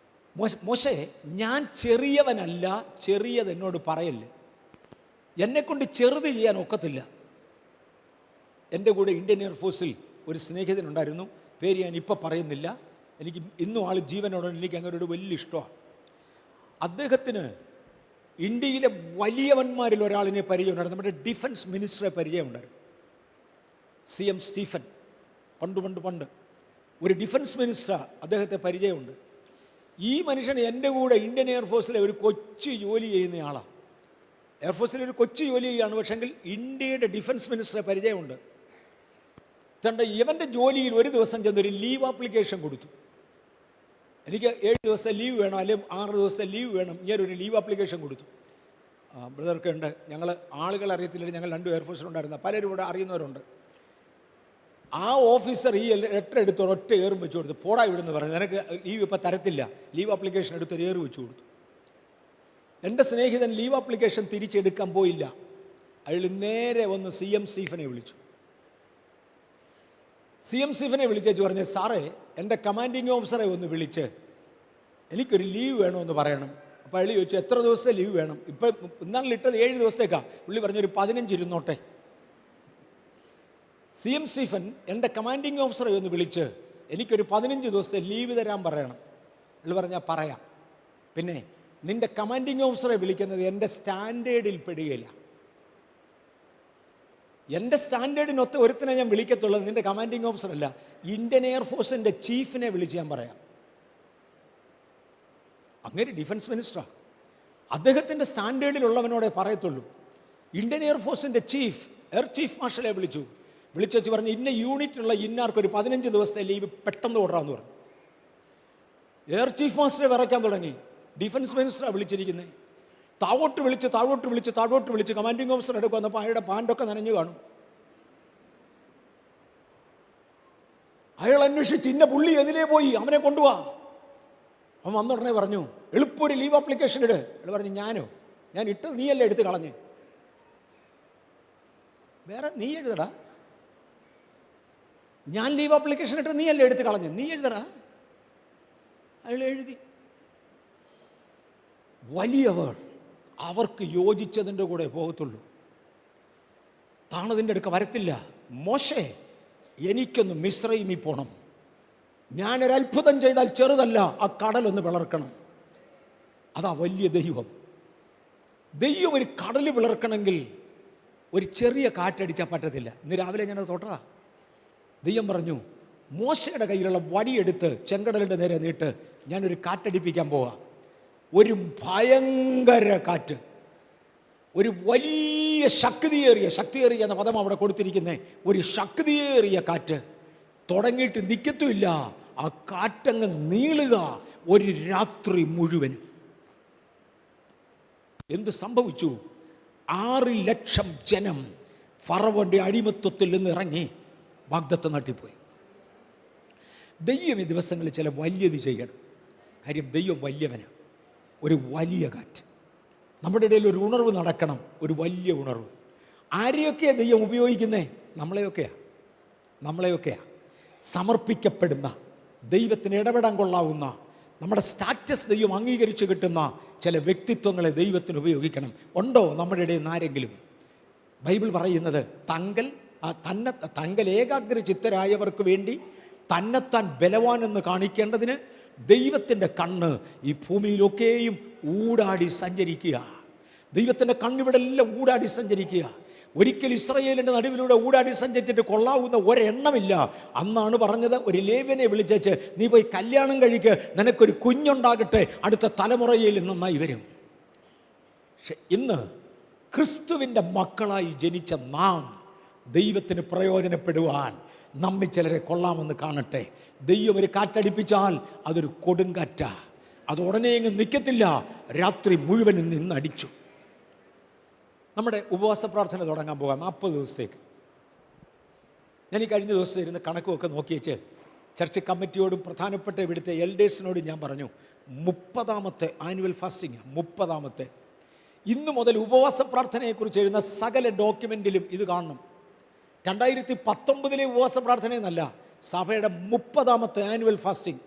മോശേ, ഞാൻ ചെറിയവനല്ല, ചെറിയത് എന്നോട് പറയല്ലേ. എന്നെക്കൊണ്ട് ചെറുത് ചെയ്യാൻ ഒക്കത്തില്ല. എൻ്റെ കൂടെ ഇന്ത്യൻ എയർഫോഴ്സിൽ ഒരു സ്നേഹിതനുണ്ടായിരുന്നു, പേര് ഞാൻ ഇപ്പം പറയുന്നില്ല. എനിക്ക് ഇന്നും ആൾ ജീവനോടാണ്. എനിക്ക് അങ്ങനെ ഒരു വലിയ ഇഷ്ടമാണ്. അദ്ദേഹത്തിന് ഇന്ത്യയിലെ വലിയവന്മാരിൽ ഒരാളിനെ പരിചയമുണ്ടായിരുന്നു. നമ്മുടെ ഡിഫൻസ് മിനിസ്റ്ററെ പരിചയമുണ്ടായിരുന്നു, CM സ്റ്റീഫൻ. പണ്ട് ഒരു ഡിഫൻസ് മിനിസ്റ്റർ അദ്ദേഹത്തെ പരിചയമുണ്ട്. ഈ മനുഷ്യൻ എൻ്റെ കൂടെ ഇന്ത്യൻ എയർഫോഴ്സിലെ ഒരു കൊച്ചു ജോലി ചെയ്യുന്ന ആളാണ്. എയർഫോഴ്സിൽ ഒരു കൊച്ചു ജോലി ചെയ്യുകയാണ്, പക്ഷെങ്കിൽ ഇന്ത്യയുടെ ഡിഫൻസ് മിനിസ്റ്ററെ പരിചയമുണ്ട്. ഇവൻ്റെ ജോലിയിൽ ഒരു ദിവസം ചെന്നൊരു ലീവ് ആപ്ലിക്കേഷൻ കൊടുത്തു. എനിക്ക് 7 ദിവസത്തെ ലീവ് വേണം, അല്ലെങ്കിൽ 6 ദിവസത്തെ ലീവ് വേണം. ഞാനൊരു ലീവ് ആപ്ലിക്കേഷൻ കൊടുത്തു. ബ്രദർക്ക് ഉണ്ട്, ഞങ്ങൾ ആളുകൾ അറിയത്തില്ല, ഞങ്ങൾ 2 എയർഫോഴ്സിലുണ്ടായിരുന്ന പലരും ഇവിടെ അറിയുന്നവരുണ്ട്. ആ ഓഫീസർ ഈ ലെറ്റർ എടുത്ത് ഒരൊറ്റ ഏറും വെച്ച് കൊടുത്തു. പോടാ ഇവിടുന്ന് പറഞ്ഞു, നിനക്ക് ലീവ് ഇപ്പം തരത്തില്ല. ലീവ് ആപ്ലിക്കേഷൻ എടുത്തൊരു ഏറ് വെച്ച് കൊടുത്തു. എൻ്റെ സ്നേഹിതൻ ലീവ് ആപ്ലിക്കേഷൻ തിരിച്ചെടുക്കാൻ പോയില്ല. അയാൾ നേരെ വന്ന് CM സ്റ്റീഫനെ വിളിച്ചു. CM സ്റ്റീഫനെ വിളിച്ചേച്ച് പറഞ്ഞ്, സാറേ, എൻ്റെ കമാൻഡിങ് ഓഫീസറെ ഒന്ന് വിളിച്ച് എനിക്കൊരു ലീവ് വേണമെന്ന് പറയണം. അപ്പോൾ അയാൾ ചോദിച്ചു, എത്ര ദിവസത്തെ ലീവ് വേണം? ഇപ്പം ഇന്നാളിൽ ഇട്ടത് 7 ദിവസത്തേക്കാണ്. പുള്ളി പറഞ്ഞൊരു 15 ഇരുന്നോട്ടെ. CM സ്റ്റീഫൻ എൻ്റെ കമാൻഡിങ് ഓഫീസറെ ഒന്ന് വിളിച്ച് എനിക്കൊരു 15 ദിവസത്തെ ലീവ് തരാൻ പറയണം. അയാൾ പറഞ്ഞാൽ പറയാം. പിന്നെ നിൻ്റെ കമാൻഡിങ് ഓഫീസറെ വിളിക്കുന്നത് എൻ്റെ സ്റ്റാൻഡേർഡിൽ പെടുകയില്ല. എൻ്റെ സ്റ്റാൻഡേർഡിനൊത്ത് ഒരുത്തിനെ ഞാൻ വിളിക്കത്തുള്ളൂ, നിൻ്റെ കമാൻഡിങ് ഓഫീസറല്ല. ഇന്ത്യൻ എയർഫോഴ്സിൻ്റെ ചീഫിനെ വിളിച്ച് ഞാൻ പറയാം. അങ്ങനെ ഡിഫൻസ് മിനിസ്റ്ററാണ്. അദ്ദേഹത്തിൻ്റെ സ്റ്റാൻഡേർഡിലുള്ളവനോടെ പറയത്തുള്ളൂ. ഇന്ത്യൻ എയർഫോഴ്സിൻ്റെ എയർ ചീഫ് മാർഷലെ വിളിച്ചു പറഞ്ഞ്, ഇന്ന യൂണിറ്റുള്ള ഇന്നാർക്കൊരു 15 ദിവസത്തെ ലീവ് പെട്ടെന്ന് ഓടാന്ന് പറഞ്ഞു. എയർ ചീഫ് മാസ്റ്ററെ വിറയ്ക്കാൻ തുടങ്ങി. ഡിഫൻസ് മിനിസ്റ്ററാണ് വിളിച്ചിരിക്കുന്നത്. താഴോട്ട് വിളിച്ച് കമാൻഡിങ് ഓഫീസർ എടുക്കുക വന്നപ്പോൾ അയാളുടെ പാൻറ്റൊക്കെ നനഞ്ഞു കാണും. അയാൾ അന്വേഷിച്ച് ഇന്ന പുള്ളി എതിലേ പോയി, അവനെ കൊണ്ടുപോവാ. അവൻ വന്ന ഉടനെ പറഞ്ഞു, എളുപ്പം ഒരു ലീവ് ആപ്ലിക്കേഷൻ ഇട്. അയാൾ പറഞ്ഞു, ഞാൻ ഇട്ടത് നീയല്ലേ എടുത്ത് കളഞ്ഞ്, വേറെ നീ എഴുതടാ. ഞാൻ ലീവ് ആപ്ലിക്കേഷൻ ഇട്ട് നീയല്ലേ എടുത്ത് കളഞ്ഞ്, നീ എഴുതടാ. അയാൾ എഴുതി. വലിയവർ അവർക്ക് യോജിച്ചതിൻ്റെ കൂടെ പോകത്തുള്ളൂ, താണതിൻ്റെ അടുക്ക വരത്തില്ല. മോശേ, എനിക്കൊന്ന് മിസ്രൈമിൽ പോകണം, ഞാനൊരത്ഭുതം ചെയ്താൽ ചെറുതല്ല, ആ കടലൊന്ന് പിളർക്കണം. അതാ വലിയ ദൈവം. ഒരു കടൽ പിളർക്കണമെങ്കിൽ ഒരു ചെറിയ കാറ്റടിച്ചാൽ പറ്റത്തില്ല. ഇന്ന് രാവിലെ ഞാനത് തൊട്ടതാ. ദൈവം പറഞ്ഞു, മോശയുടെ കയ്യിലുള്ള വടിയെടുത്ത് ചെങ്കടലിൻ്റെ നേരെ നീട്ട്, ഞാനൊരു കാറ്റടിപ്പിക്കാൻ പോവാ. ഒരു ഭയങ്കര കാറ്റ്, ഒരു വലിയ ശക്തിയേറിയ എന്ന പദം അവിടെ കൊടുത്തിരിക്കുന്നത്. ഒരു ശക്തിയേറിയ കാറ്റ് തുടങ്ങിയിട്ട് നിൽക്കത്തുമില്ല. ആ കാറ്റങ്ങ് നീളുക ഒരു രാത്രി മുഴുവനും. എന്ത് സംഭവിച്ചു? 6 ലക്ഷം ജനം ഫറവോന്റെ അടിമത്വത്തിൽ നിന്ന് ഇറങ്ങി വാഗ്ദത്ത നാട്ടിൽ ദൈവം ഈ ദിവസങ്ങളിൽ ചില വലിയത് ചെയ്യണം. കാര്യം ദൈവം വലിയവനാണ്. ഒരു വലിയ കാറ്റ് നമ്മുടെ ഇടയിൽ ഒരു ഉണർവ് നടക്കണം, ഒരു വലിയ ഉണർവ്. ആരെയൊക്കെയാണ് ദൈവം ഉപയോഗിക്കുന്നത്? നമ്മളെയൊക്കെയാണ്. സമർപ്പിക്കപ്പെടുന്ന, ദൈവത്തിന് ഇടപെടാൻ കൊള്ളാവുന്ന, നമ്മുടെ സ്റ്റാറ്റസ് ദൈവം അംഗീകരിച്ച് കിട്ടുന്ന ചില വ്യക്തിത്വങ്ങളെ ദൈവത്തിന് ഉപയോഗിക്കണം. ഉണ്ടോ നമ്മുടെ ഇടയിൽ നിന്ന് ആരെങ്കിലും? ബൈബിൾ പറയുന്നത് തങ്കൽ ഏകാഗ്രചിത്തരായവർക്ക് വേണ്ടി തന്നെത്താൻ ബലവാനെന്ന് കാണിക്കേണ്ടതിന് ദൈവത്തിൻ്റെ കണ്ണ് ഈ ഭൂമിയിലൊക്കെയും ഊടാടി സഞ്ചരിക്കുക. ദൈവത്തിൻ്റെ കണ്ണിവിടെ എല്ലാം ഊടാടി സഞ്ചരിക്കുക. ഒരിക്കൽ ഇസ്രായേലിൻ്റെ നടുവിലൂടെ ഊടാടി സഞ്ചരിച്ചിട്ട് കൊള്ളാവുന്ന ഒരെണ്ണമില്ല. അന്നാണ് പറഞ്ഞത്, ഒരു ലേവ്യനെ വിളിച്ചേച്ച് നീ പോയി കല്യാണം കഴിക്ക്, നിനക്കൊരു കുഞ്ഞുണ്ടാകട്ടെ, അടുത്ത തലമുറയിൽ നന്നായി വരും. പക്ഷെ ഇന്ന് ക്രിസ്തുവിൻ്റെ മക്കളായി ജനിച്ച നാം ദൈവത്തിന് പ്രയോജനപ്പെടുവാൻ നമ്മിൽ ചിലരെ കൊള്ളാമെന്ന് കാണട്ടെ. ദൈവം ഒരു കാറ്റടിപ്പിച്ചാൽ അതൊരു കൊടുങ്കാറ്റ, അത് ഉടനെ എങ്ങ് നിൽക്കത്തില്ല, രാത്രി മുഴുവനും നിന്നടിച്ചു. നമ്മുടെ ഉപവാസ പ്രാർത്ഥന തുടങ്ങാൻ പോകാം 40 ദിവസത്തേക്ക്. ഞാൻ ഈ കഴിഞ്ഞ ദിവസം ഇരുന്ന് കണക്കുമൊക്കെ നോക്കിയേച്ച് ചർച്ച് കമ്മിറ്റിയോടും പ്രധാനപ്പെട്ട ഇവിടുത്തെ എൽഡേഴ്സിനോടും ഞാൻ പറഞ്ഞു, 30ാമത്തെ ആനുവൽ ഫാസ്റ്റിംഗ്, 30ാമത്തെ. ഇന്ന് മുതൽ ഉപവാസ പ്രാർത്ഥനയെക്കുറിച്ച് എഴുതുന്ന സകല ഡോക്യുമെൻറ്റിലും ഇത് കാണണം. 2019 ഉപവാസ പ്രാർത്ഥനയെന്നല്ല, സഭയുടെ 30ാമത്തെ ആനുവൽ ഫാസ്റ്റിംഗ്.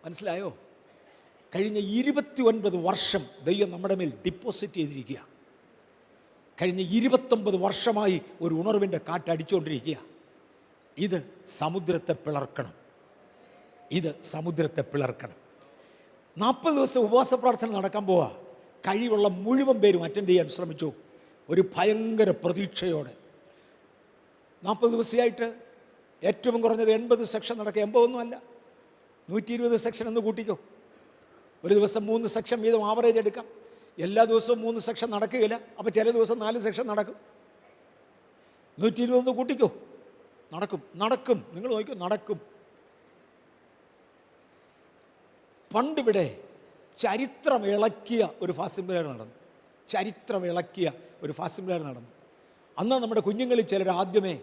മനസ്സിലായോ? കഴിഞ്ഞ 29 വർഷം ദൈവം നമ്മുടെ മേൽ ഡിപ്പോസിറ്റ് ചെയ്തിരിക്കുക. കഴിഞ്ഞ 29 വർഷമായി ഒരു ഉണർവിൻ്റെ കാറ്റടിച്ചുകൊണ്ടിരിക്കുക. ഇത് സമുദ്രത്തെ പിളർക്കണം. ഇത് സമുദ്രത്തെ പിളർക്കണം. 40 ദിവസം ഉപവാസ പ്രാർത്ഥന നടക്കാൻ പോവാ. കഴിവുള്ള മുഴുവൻ പേരും അറ്റൻഡ് ചെയ്യാൻ ശ്രമിച്ചു, ഒരു ഭയങ്കര പ്രതീക്ഷയോടെ. 40 ദിവസമായിട്ട് ഏറ്റവും കുറഞ്ഞത് 80 സെക്ഷൻ നടക്കുക. 80 ഒന്നുമല്ല, 120 സെക്ഷൻ എന്ന് കൂട്ടിക്കോ. ഒരു ദിവസം 3 സെക്ഷൻ വീതം ആവറേജ് എടുക്കാം. എല്ലാ ദിവസവും 3 സെക്ഷൻ നടക്കുകയില്ല. അപ്പോൾ ചില ദിവസം 4 സെക്ഷൻ നടക്കും. 120 കൂട്ടിക്കോ. നടക്കും. നിങ്ങൾ നോക്കൂ, നടക്കും. പണ്ടിവിടെ ചരിത്രം ഇളക്കിയ ഒരു ഫാസ്റ്റിംഗ് പ്രയർ നടന്നു. അന്ന് നമ്മുടെ കുഞ്ഞുങ്ങളിൽ ചിലർ ആദ്യമേ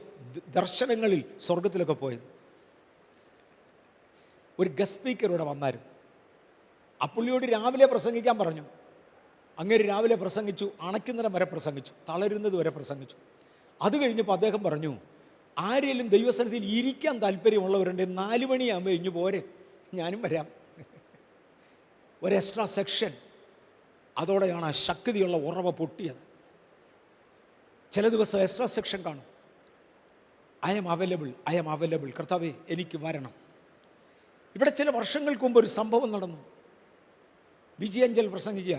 ദർശനങ്ങളിൽ സ്വർഗത്തിലൊക്കെ പോയത്. ഒരു ഗസ്റ്റ് സ്പീക്കർ ഇവിടെ വന്നായിരുന്നു. ആ പുള്ളിയോട് രാവിലെ പ്രസംഗിക്കാൻ പറഞ്ഞു. അങ്ങേര് രാവിലെ പ്രസംഗിച്ചു, അണയ്ക്കുന്നിടം വരെ പ്രസംഗിച്ചു, തളരുന്നത് വരെ പ്രസംഗിച്ചു. അത് കഴിഞ്ഞപ്പോൾ അദ്ദേഹം പറഞ്ഞു, ആരെങ്കിലും ദൈവസന്നിധിയിൽ ഇരിക്കാൻ താല്പര്യമുള്ളവരുണ്ട്, 4 മണിയാകുമ്പോൾ ഇഞ്ഞു പോരെ, ഞാനും വരാം. ഒരു എക്സ്ട്രാ സെക്ഷൻ. അതോടെയാണ് ആ ശക്തിയുള്ള ഉറവ പൊട്ടിയത്. ചില ദിവസം എക്സ്ട്രാ സെക്ഷൻ കാണും. ഐ ആം അവൈലബിൾ, കർത്താവേ എനിക്ക് വരണം. ഇവിടെ ചില വർഷങ്ങൾക്ക് മുമ്പ് ഒരു സംഭവം നടന്നു. വിജയഞ്ചൽ പ്രസംഗിക്കുക.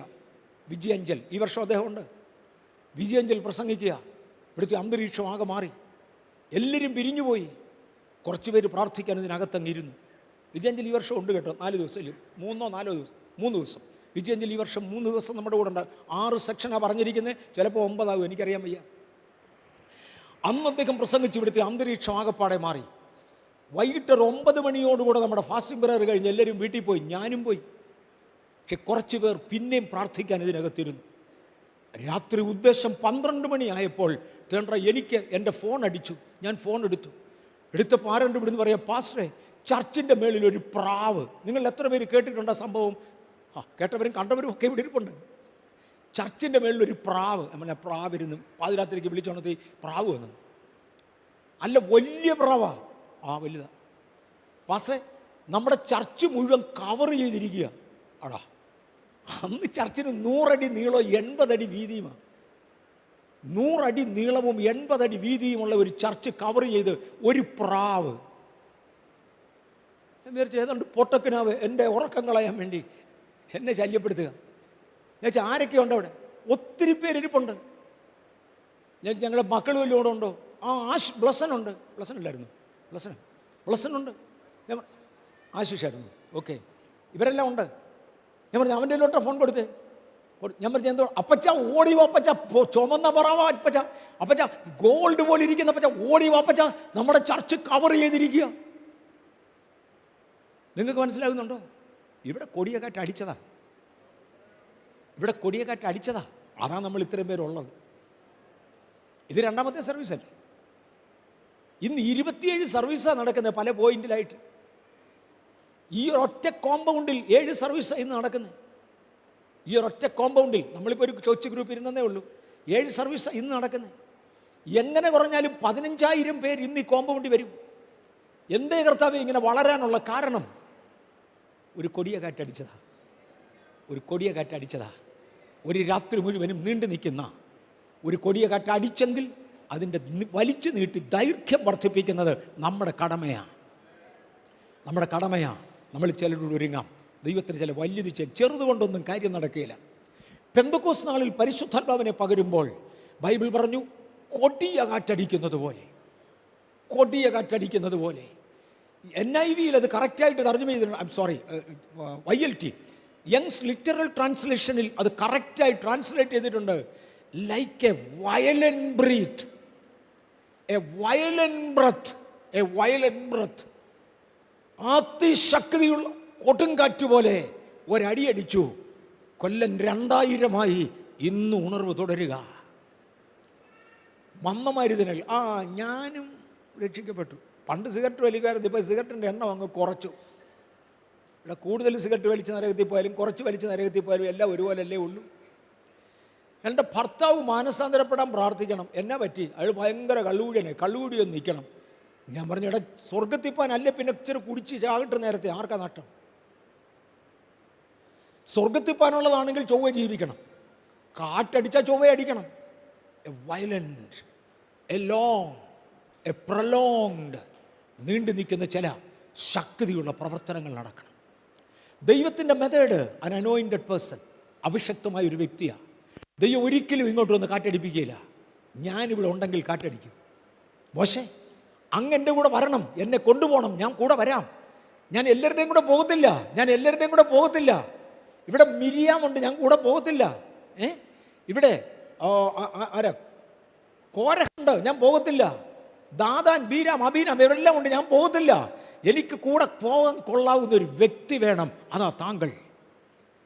ഈ വർഷം അദ്ദേഹമുണ്ട്. വിജയഞ്ചൽ പ്രസംഗിക്കുക. ഇവിടുത്തെ അന്തരീക്ഷം ആകെ മാറി. എല്ലാവരും പിരിഞ്ഞുപോയി. കുറച്ച് പേര് പ്രാർത്ഥിക്കാൻ ഇതിനകത്തങ്ങിരുന്നു. വിജയഞ്ചൽ ഈ വർഷം ഉണ്ട് കേട്ടോ. 4 ദിവസം, 3 ദിവസം. വിജയഞ്ചൽ ഈ വർഷം 3 ദിവസം നമ്മുടെ കൂടെ ഉണ്ട്. 6 സെക്ഷനാണ് പറഞ്ഞിരിക്കുന്നത്. ചിലപ്പോൾ 9 ആകും, എനിക്കറിയാൻ വയ്യ. അന്ന് അദ്ദേഹം പ്രസംഗിച്ച് ഇവിടുത്തെ അന്തരീക്ഷം ആകെപ്പാടെ മാറി. വൈകിട്ട് 9 മണിയോടുകൂടെ നമ്മുടെ ഫാസ്റ്റിംഗ് പ്രയർ കഴിഞ്ഞ് എല്ലാവരും വീട്ടിൽ പോയി. ഞാനും പോയി. പക്ഷെ കുറച്ച് പേർ പിന്നെയും പ്രാർത്ഥിക്കാൻ ഇതിനകത്തിരുന്നു. രാത്രി ഉദ്ദേശം 12 മണിയായപ്പോൾ എനിക്ക് എൻ്റെ ഫോൺ അടിച്ചു. ഞാൻ ഫോൺ എടുത്തപ്പോൾ ആരുണ്ട് ഇവിടുന്ന് പറയാം, പാസ്റ്ററെ ചർച്ചിൻ്റെ മേളിൽ ഒരു പ്രാവ്. നിങ്ങൾ എത്ര പേര് കേട്ടിട്ടുണ്ട് ആ സംഭവം? കേട്ടവരും കണ്ടവരും ഒക്കെ ഇവിടെ ഇരിപ്പുണ്ട്. ചർച്ചിൻ്റെ മേളിലൊരു പ്രാവ്. നമ്മളെ പ്രാവിരുന്ന് പാതിരാത്രിക്ക് വിളിച്ചോണത്തി പ്രാവ് വന്നു. അല്ല, വലിയ പ്രാവാ. വലുതാ പാസ്റ്ററെ. നമ്മുടെ ചർച്ച് മുഴുവൻ കവർ ചെയ്തിരിക്കുക. ആടാ, അന്ന് ചർച്ചിന് 100 അടി നീളവും 80 അടി വീതിയുമാണ്. 100 അടി നീളവും 80 അടി വീതിയുമുള്ള ഒരു ചർച്ച് കവർ ചെയ്ത് ഒരു പ്രാവ്. ഞാൻ വിചാരിച്ചു ഏതാണ്ട് പൊട്ടക്കിനാവ് എൻ്റെ ഉറക്കം കളയാൻ വേണ്ടി എന്നെ ശല്യപ്പെടുത്തുക. ഞാൻ വെച്ചാൽ ആരൊക്കെയുണ്ട് അവിടെ? ഒത്തിരി പേരിരിപ്പുണ്ട്. ഞാൻ ഞങ്ങളുടെ മക്കൾ വല്ലതും ഇവിടെ ഉണ്ടോ? ബ്ലസനുണ്ട്. ബ്ലസനില്ലായിരുന്നു. ബ്ലസനുണ്ട്. ആശിഷായിരുന്നു. ഓക്കെ, ഇവരെല്ലാം ഉണ്ട്. ഞാൻ പറഞ്ഞു അവൻ്റെ ലോട്ട ഫോൺ കൊടുത്തേ. ഞാൻ പറഞ്ഞു എന്തോ അപ്പച്ച ഓടി വാപ്പച്ച, ചുമന്ന പറവാ അപ്പച്ച ഗോൾഡ് പോലെ ഇരിക്കുന്ന അപ്പച്ച, ഓടി വാപ്പച്ച, നമ്മുടെ ചർച്ച് കവർ ചെയ്തിരിക്കുക. നിങ്ങൾക്ക് മനസ്സിലാകുന്നുണ്ടോ? ഇവിടെ കൊടിയ കാറ്റ് അടിച്ചതാ. അതാണ് നമ്മൾ ഇത്രയും പേരുള്ളത്. ഇത് 2ാമത്തെ സർവീസല്ലേ? ഇന്ന് 27 സർവീസാണ് നടക്കുന്നത് പല പോയിന്റിലായിട്ട്. ഈ ഒരൊറ്റ കോമ്പൗണ്ടിൽ 7 സർവീസാണ് ഇന്ന് നടക്കുന്നത്. ഈ ഒരൊറ്റ കോമ്പൗണ്ടിൽ നമ്മളിപ്പോൾ ഒരു കൊച്ചു ഗ്രൂപ്പ് ഇരുന്നതേ ഉള്ളൂ. 7 സർവീസാണ് ഇന്ന് നടക്കുന്നത്. എങ്ങനെ കുറഞ്ഞാലും 15,000 പേര് ഇന്ന് ഈ കോമ്പൗണ്ടിൽ വരും. എന്തേ കർത്താവേ ഇങ്ങനെ വളരാനുള്ള കാരണം? ഒരു കൊടിയ കാറ്റടിച്ചതാ. ഒരു രാത്രി മുഴുവനും നീണ്ടു നിൽക്കുന്ന ഒരു കൊടിയ കാറ്റടിച്ചെങ്കിൽ അതിൻ്റെ വലിച്ചു നീട്ടി ദൈർഘ്യം വർദ്ധിപ്പിക്കുന്നത് നമ്മുടെ കടമയാണ്. നമ്മൾ ചിലരോട് ഒരുങ്ങാം. ദൈവത്തിന് ചില വലുത് ചെറുതുകൊണ്ടൊന്നും കാര്യം നടക്കുകയില്ല. പെന്തക്കോസ്ത് നാളിൽ പരിശുദ്ധാത്മാവിനെ പകരുമ്പോൾ ബൈബിൾ പറഞ്ഞു കൊടിയ കാറ്റടിക്കുന്നത് പോലെ. NIV-യിൽ അത് കറക്റ്റായിട്ട് തർജ്ജമ ചെയ്തിട്ടുണ്ട്. YLT യങ്സ് ലിറ്ററൽ ട്രാൻസ്ലേഷനിൽ അത് കറക്റ്റായി ട്രാൻസ്ലേറ്റ് ചെയ്തിട്ടുണ്ട്. Like a violent breath. അതിശക്തിയുള്ള കൊടുങ്കാറ്റ് പോലെ ഒരടിയടിച്ചു. കൊല്ലം 2000-ആയി. ഇന്ന് ഉണർവ് തുടരുക. മന്ദമാരുതനാൽ ഞാനും രക്ഷിക്കപ്പെട്ടു. പണ്ട് സിഗരറ്റ് വലിക്കായിരുന്നു. ഇപ്പോൾ സിഗരറ്റിൻ്റെ എണ്ണം അങ്ങ് കുറച്ചു. ഇവിടെ കൂടുതൽ സിഗരറ്റ് വലിച്ച് നരകത്തിൽ പോയാലും കുറച്ച് വലിച്ച് നരകത്തിൽ പോയാലും എല്ലാം ഒരുപോലല്ലേ ഉള്ളൂ. എൻ്റെ ഭർത്താവ് മാനസാന്തരപ്പെടാൻ പ്രാർത്ഥിക്കണം. എന്നെ പറ്റി അയാൾ ഭയങ്കര കള്ളുകൂടിയൊന്നും നിൽക്കണം. ഞാൻ പറഞ്ഞു, എടാ സ്വർഗത്തിപ്പാൻ അല്ലേ പിന്നെ ഇച്ചിരി കുടിച്ച് ചാകട്ടെ നേരത്തെ, ആർക്കാ നഷ്ടം? സ്വർഗത്തിപ്പാനുള്ളതാണെങ്കിൽ ചൊവ്വ ജീവിക്കണം, കാറ്റടിച്ചാൽ ചൊവ്വ അടിക്കണം. A violent, A long, A prolonged, നീണ്ടു നിൽക്കുന്ന ചില ശക്തിയുള്ള പ്രവർത്തനങ്ങൾ നടക്കണം. ദൈവത്തിൻ്റെ മെത്തേഡ് അൻ അനോയിൻറ്റഡ് പേഴ്സൺ, അഭിഷക്തമായ ഒരു വ്യക്തിയാണ്. ദൈവം ഒരിക്കലും ഇങ്ങോട്ട് വന്ന് കാറ്റടിപ്പിക്കുകയില്ല. ഞാനിവിടെ ഉണ്ടെങ്കിൽ കാറ്റടിക്കും. മോശേ, അങ്ങ് എൻ്റെ കൂടെ വരണം, എന്നെ കൊണ്ടുപോകണം, ഞാൻ കൂടെ വരാം. ഞാൻ എല്ലാവരുടെയും കൂടെ പോകത്തില്ല. ഇവിടെ മിരിയാമുണ്ട്, ഞാൻ കൂടെ പോകത്തില്ല. ഇവിടെ ആരാ കോരഹുണ്ട്, ഞാൻ പോകത്തില്ല. ദാദാൻ, ബീരാം, അബീനാം ഇവരെല്ലാം ഉണ്ട്, ഞാൻ പോകത്തില്ല. എനിക്ക് കൂടെ പോകാൻ കൊള്ളാവുന്ന ഒരു വ്യക്തി വേണം. അതാ താങ്കൾ.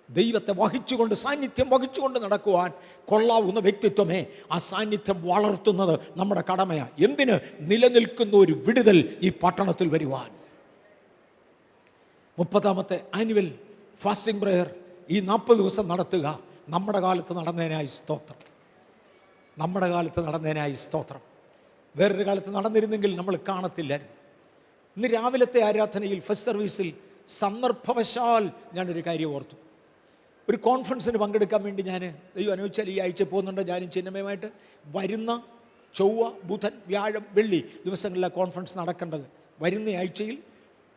ദൈവത്തെ വഹിച്ചുകൊണ്ട്, സാന്നിധ്യം വഹിച്ചുകൊണ്ട് നടക്കുവാൻ കൊള്ളാവുന്ന വ്യക്തിത്വമേ ആ സാന്നിധ്യം വളർത്തുന്നത് നമ്മുടെ കടമയാണ്. എന്തിന്? നിലനിൽക്കുന്ന ഒരു വിടുതൽ ഈ പട്ടണത്തിൽ വരുവാൻ. 30ാമത്തെ ആനുവൽ ഫാസ്റ്റിംഗ് പ്രയർ ഈ 40 ദിവസം നടത്തുക. നമ്മുടെ കാലത്ത് നടന്നതിനായി സ്തോത്രം. വേറൊരു കാലത്ത് നടന്നിരുന്നെങ്കിൽ നമ്മൾ കാണത്തില്ല. ഇന്ന് രാവിലത്തെ ആരാധനയിൽ, ഫസ്റ്റ് സർവീസിൽ സന്ദർഭവശാൽ ഞാനൊരു കാര്യം ഓർത്തു. ഒരു കോൺഫറൻസിന് പങ്കെടുക്കാൻ വേണ്ടി ഞാൻ ദൈവം അനുവദിച്ചാൽ ഈ ആഴ്ച പോകുന്നുണ്ട്. ഞാനും ചിഹ്നമയമായിട്ട് വരുന്ന ചൊവ്വ, ബുധൻ, വ്യാഴം, വെള്ളി ദിവസങ്ങളിലാണ് കോൺഫറൻസ് നടക്കേണ്ടത്. വരുന്ന ആഴ്ചയിൽ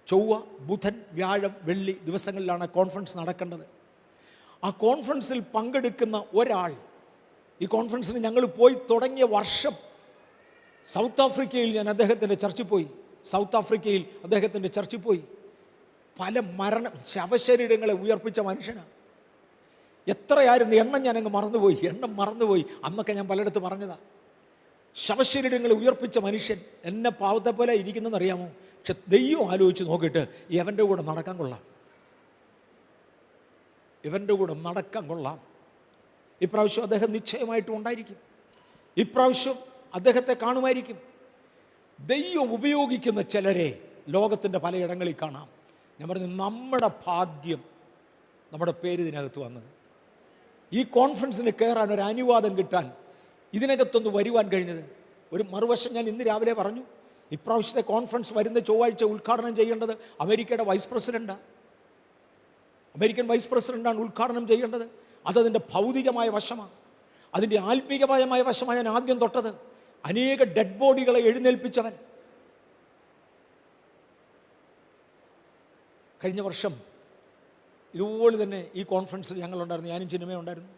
ചൊവ്വ, ബുധൻ, വ്യാഴം, വെള്ളി ദിവസങ്ങളിലാണ് കോൺഫറൻസ് നടക്കേണ്ടത്. ആ കോൺഫറൻസിൽ പങ്കെടുക്കുന്ന ഒരാൾ, ഈ കോൺഫറൻസിന് ഞങ്ങൾ പോയി തുടങ്ങിയ വർഷം സൗത്ത് ആഫ്രിക്കയിൽ ഞാൻ അദ്ദേഹത്തിൻ്റെ ചർച്ചിൽ പോയി. പല ശവശരീരങ്ങളെ ഉയർപ്പിച്ച മനുഷ്യനാണ്. എത്രയായിരുന്നു എണ്ണം, ഞാനങ്ങ് മറന്നുപോയി. അന്നൊക്കെ ഞാൻ പലയിടത്ത് പറഞ്ഞതാണ്. ശവശരീരങ്ങളെ ഉയർപ്പിച്ച മനുഷ്യൻ എന്നെ പാവത്തെ പോലെ ഇരിക്കുന്നതെന്നറിയാമോ? പക്ഷെ ദൈവം ആലോചിച്ച് നോക്കിയിട്ട് ഇവൻ്റെ കൂടെ നടക്കാൻ കൊള്ളാം. ഇപ്രാവശ്യം അദ്ദേഹം നിശ്ചയമായിട്ടും ഉണ്ടായിരിക്കും. ഇപ്രാവശ്യം അദ്ദേഹത്തെ കാണുമായിരിക്കും. ദൈവം ഉപയോഗിക്കുന്ന ചിലരെ ലോകത്തിൻ്റെ പലയിടങ്ങളിൽ കാണാം. ഞാൻ പറഞ്ഞു, നമ്മുടെ ഭാഗ്യം നമ്മുടെ പേര് ഇതിനകത്ത് വന്നത്. ഈ കോൺഫറൻസിന് കയറാൻ ഒരു അനുവാദം കിട്ടാൻ, ഇതിനകത്തൊന്ന് വരുവാൻ കഴിഞ്ഞത്. ഒരു മറുവശം ഞാൻ ഇന്ന് രാവിലെ പറഞ്ഞു, ഇപ്രാവശ്യത്തെ കോൺഫറൻസ് വരുന്ന ചൊവ്വാഴ്ച ഉദ്ഘാടനം ചെയ്യേണ്ടത് അമേരിക്കൻ വൈസ് പ്രസിഡൻ്റാണ് ഉദ്ഘാടനം ചെയ്യേണ്ടത്. അതതിൻ്റെ ഭൗതികമായ വശമാണ്. അതിൻ്റെ ആത്മീകമായ വശമാണ് ഞാൻ ആദ്യം തൊട്ടത്. അനേക ഡെഡ് ബോഡികളെ എഴുന്നേൽപ്പിച്ചവൻ. കഴിഞ്ഞ വർഷം ഇതുപോലെ തന്നെ ഈ കോൺഫറൻസിൽ ഞങ്ങളുണ്ടായിരുന്നു. ഞാനും ചിഹ്നമേ ഉണ്ടായിരുന്നു.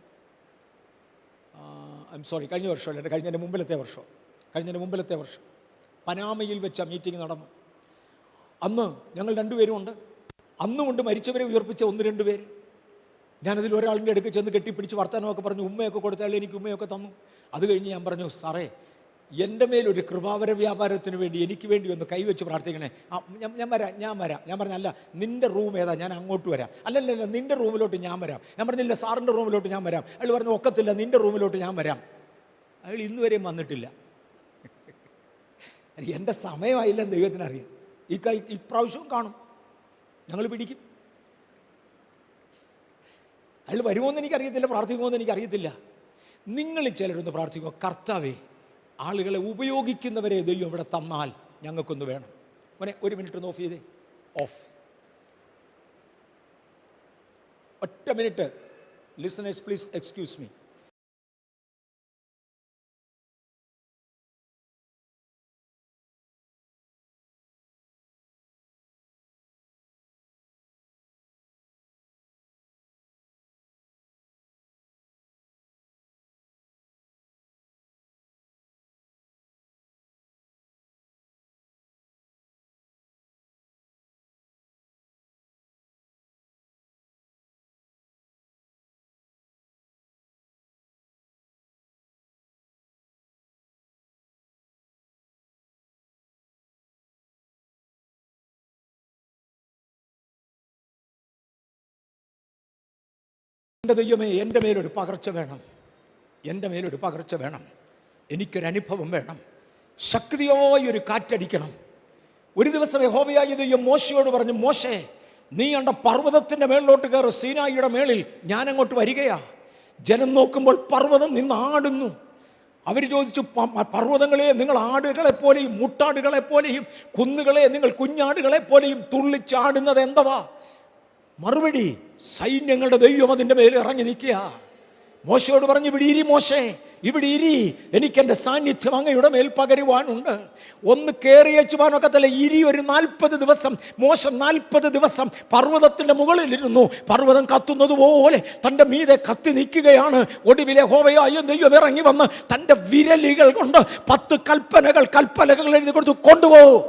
കഴിഞ്ഞ വർഷമല്ല, കഴിഞ്ഞതിൻ്റെ മുമ്പിലത്തെ വർഷം പനാമയിൽ വെച്ച മീറ്റിംഗ് നടന്നു. അന്ന് ഞങ്ങൾ 2 പേരും ഉണ്ട്. അന്നുകൊണ്ട് മരിച്ചവരെ ഉയർപ്പിച്ച 1-2 പേര്. ഞാനതിൽ ഒരാളിൻ്റെ അടുക്ക് ചെന്ന് കെട്ടിപ്പിടിച്ച് വർത്തമാനമൊക്കെ പറഞ്ഞു, ഉമ്മയൊക്കെ കൊടുത്താൽ എനിക്ക് ഉമ്മയൊക്കെ തന്നു. അത് കഴിഞ്ഞ് ഞാൻ പറഞ്ഞു, സാറേ, എൻ്റെ മേലൊരു കൃപാവര വ്യാപാരത്തിന് വേണ്ടി എനിക്ക് വേണ്ടി ഒന്ന് കൈവച്ച് പ്രാർത്ഥിക്കണേ. ഞാൻ വരാം. ഞാൻ പറഞ്ഞല്ല, നിൻ്റെ റൂം ഏതാ, ഞാൻ അങ്ങോട്ട് വരാം. അല്ലല്ല, നിൻ്റെ റൂമിലോട്ട് ഞാൻ വരാം. ഞാൻ പറഞ്ഞില്ല, സാറിൻ്റെ റൂമിലോട്ട് ഞാൻ വരാം. അയാൾ പറഞ്ഞു, ഒക്കത്തില്ല, നിൻ്റെ റൂമിലോട്ട് ഞാൻ വരാം. അയാൾ ഇന്ന് വരെയും വന്നിട്ടില്ല. എൻ്റെ സമയമായില്ലെന്ന് ദൈവത്തിനറിയാം. ഇപ്രാവശ്യവും കാണും, ഞങ്ങൾ പിടിക്കും. അയാൾ വരുമോയെന്ന് എനിക്കറിയത്തില്ല, പ്രാർത്ഥിക്കുമോയെന്ന് എനിക്കറിയത്തില്ല. നിങ്ങൾ ചിലരൊന്ന് പ്രാർത്ഥിക്കുക, കർത്താവേ, ആളുകളെ ഉപയോഗിക്കുന്നവരെ ദൈവം ഇവിടെ തന്നാൽ ഞങ്ങൾക്കൊന്ന് വേണം. മോനെ, 1 മിനിറ്റ് ഒന്ന് ഓഫ് ചെയ്തേ. ഒറ്റ minute. Listeners please excuse me. എൻ്റെ ദൈവമേ, എൻ്റെ മേലൊരു പകർച്ച വേണം. എനിക്കൊരനുഭവം വേണം. ശക്തിയായൊരു കാറ്റടിക്കണം. ഒരു ദിവസം യഹോവയായ ദൈവം മോശയോട് പറഞ്ഞു, മോശേ, നീ കണ്ട പർവ്വതത്തിൻ്റെ മേളിലോട്ട് കയറി, സീനായിയുടെ മേളിൽ ഞാനങ്ങോട്ട് വരികയാ. ജനം നോക്കുമ്പോൾ പർവ്വതം നിന്നാടുന്നു. അവർ ചോദിച്ചു, പർവ്വതങ്ങളെ നിങ്ങൾ ആടുകളെപ്പോലെയും മുട്ടാടുകളെപ്പോലെയും കുന്നുകളെ നിങ്ങൾ കുഞ്ഞാടുകളെപ്പോലെയും തുള്ളിച്ചാടുന്നത് എന്തവാ? മറുപടി, സൈന്യങ്ങളുടെ ദൈവം അതിൻ്റെ മേലെ ഇറങ്ങി നിൽക്കുക. മോശയോട് പറഞ്ഞു, ഇവിടെ ഇരി മോശേ, ഇവിടെ ഇരി, എനിക്കെൻ്റെ സാന്നിധ്യം അങ്ങയുടെ മേൽ പകരുവാനുണ്ട്. ഒന്ന് കയറിയേച്ചുവാനൊക്കത്തല്ല, ഇരി ഒരു 40 ദിവസം. മോശ 40 ദിവസം പർവ്വതത്തിൻ്റെ മുകളിലിരുന്നു. പർവ്വതം കത്തുന്നത് പോലെ തൻ്റെ മീതെ കത്തി നിൽക്കുകയാണ്. ഒടുവിലെ യഹോവയായ ദൈവം ഇറങ്ങി വന്ന് തൻ്റെ വിരലുകൾ കൊണ്ട് 10 കൽപ്പനകൾ എഴുതി കൊടുത്തു, കൊണ്ടുപോകും.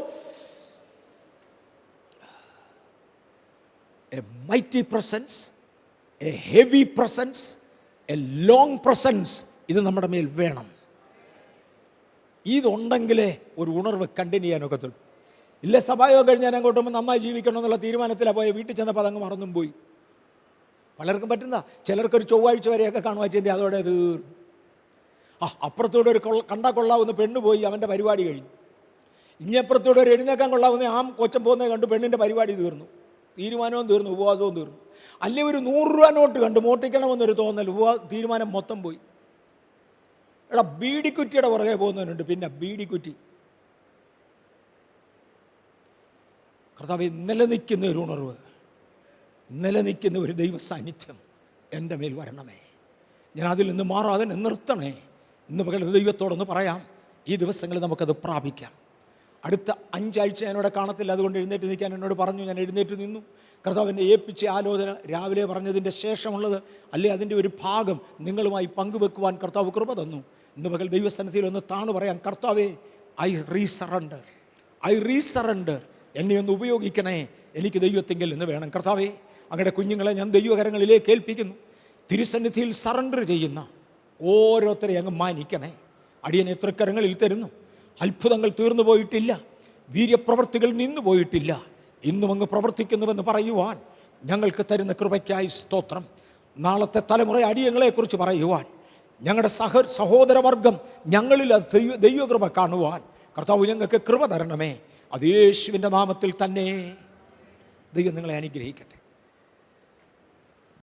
A mighty presence, a heavy presence, a long presence, ഇത് നമ്മുടെ മേൽ വേണം. ഇതുണ്ടെങ്കിലേ ഒരു ഉണർവ് കണ്ടിന്യൂ ചെയ്യാനൊക്കത്തുള്ളൂ. ഇല്ല, സഭായോഗം കഴിഞ്ഞ് ഞാൻ അങ്ങോട്ട് നന്നായി ജീവിക്കണം എന്നുള്ള തീരുമാനത്തിലാണ് പോയി. വീട്ടിൽ ചെന്നപ്പോൾ അതങ്ങ് മറന്നും പോയി. പലർക്കും പറ്റുന്ന, ചിലർക്കൊരു ചൊവ്വാഴ്ച വരെയൊക്കെ കാണുക ചെയ്തി, അതോടെ തീർന്നു. അപ്പുറത്തൂടെ ഒരു കൊള്ളാവുന്ന പെണ്ണ് പോയി, അവൻ്റെ പരിപാടി കഴിഞ്ഞു. ഇഞ്ഞപ്പുറത്തൂടെ ഒരു എഴുന്നേക്കാൻ കൊള്ളാവുന്ന ആ കൊച്ചൻ പോകുന്നത് കണ്ടു, പെണ്ണിൻ്റെ പരിപാടി തീർന്നു. തീരുമാനവും തീർന്നു, ഉപവാസവും തീർന്നു. അല്ലെ ഒരു 100 രൂപ നോട്ട് കണ്ട് മോട്ടിക്കണമെന്നൊരു തോന്നൽ, തീരുമാനം മൊത്തം പോയി. എടാ, ബീഡിക്കുറ്റിയുടെ പുറകെ പോകുന്നവനുണ്ട്. പിന്നെ ബീഡിക്കുറ്റി. കർത്താവേ, നിലനിൽക്കുന്ന ഒരു ഉണർവ്, നിലനിൽക്കുന്ന ഒരു ദൈവ സാന്നിധ്യം എൻ്റെ മേൽ വരണമേ. ഞാൻ അതിൽ നിന്ന് മാറാതെ നിർത്തണേ. ഇന്ന് പകൽ ദൈവത്തോടൊന്ന് പറയാം, ഈ ദിവസങ്ങളിൽ നമുക്കത് പ്രാപിക്കാം. അടുത്ത 5 ആഴ്ച ഞാനിവിടെ കാണത്തില്ല, അതുകൊണ്ട് എഴുന്നേറ്റ് നിൽക്കാൻ എന്നോട് പറഞ്ഞു. ഞാൻ എഴുന്നേറ്റ് നിന്നു. കർത്താവിനെ ഏൽപ്പിച്ച ആലോചന രാവിലെ പറഞ്ഞതിൻ്റെ ശേഷമുള്ളത്, അല്ലെ അതിൻ്റെ ഒരു ഭാഗം നിങ്ങളുമായി പങ്കുവെക്കുവാൻ കർത്താവ് കൃപ തന്നു. ഇന്ന് പകൽ ദൈവസന്നിധിയിൽ ഒന്ന് താണു പറയാം, കർത്താവേ, ഐ റീസറണ്ടർ, എന്നെ ഒന്ന് ഉപയോഗിക്കണേ. എനിക്ക് ദൈവത്തെങ്കിൽ എന്ന് വേണം. കർത്താവേ, അങ്ങയുടെ കുഞ്ഞുങ്ങളെ ഞാൻ ദൈവകരങ്ങളിലേക്ക് ഏൽപ്പിക്കുന്നു. തിരുസന്നിധിയിൽ സറണ്ടർ ചെയ്യുന്ന ഓരോരുത്തരെയും അങ്ങ് മാനിക്കണേ. അടിയനെ തൃക്കരങ്ങളിൽ തരുന്നു. അത്ഭുതങ്ങൾ തീർന്നു പോയിട്ടില്ല, വീര്യപ്രവർത്തികൾ നിന്നു പോയിട്ടില്ല, ഇന്നും അങ്ങ് പ്രവർത്തിക്കുന്നുവെന്ന് പറയുവാൻ ഞങ്ങൾക്ക് തരുന്ന കൃപയ്ക്കായി സ്തോത്രം. നാളത്തെ തലമുറ അടിയങ്ങളെക്കുറിച്ച് പറയുവാൻ, ഞങ്ങളുടെ സഹോദരവർഗം ഞങ്ങളിൽ ദൈവകൃപ കാണുവാൻ കർത്താവ് ഞങ്ങൾക്ക് കൃപ തരണമേ. അത് യേശുവിൻ്റെ നാമത്തിൽ തന്നെ. ദൈവം നിങ്ങളെ അനുഗ്രഹിക്കട്ടെ.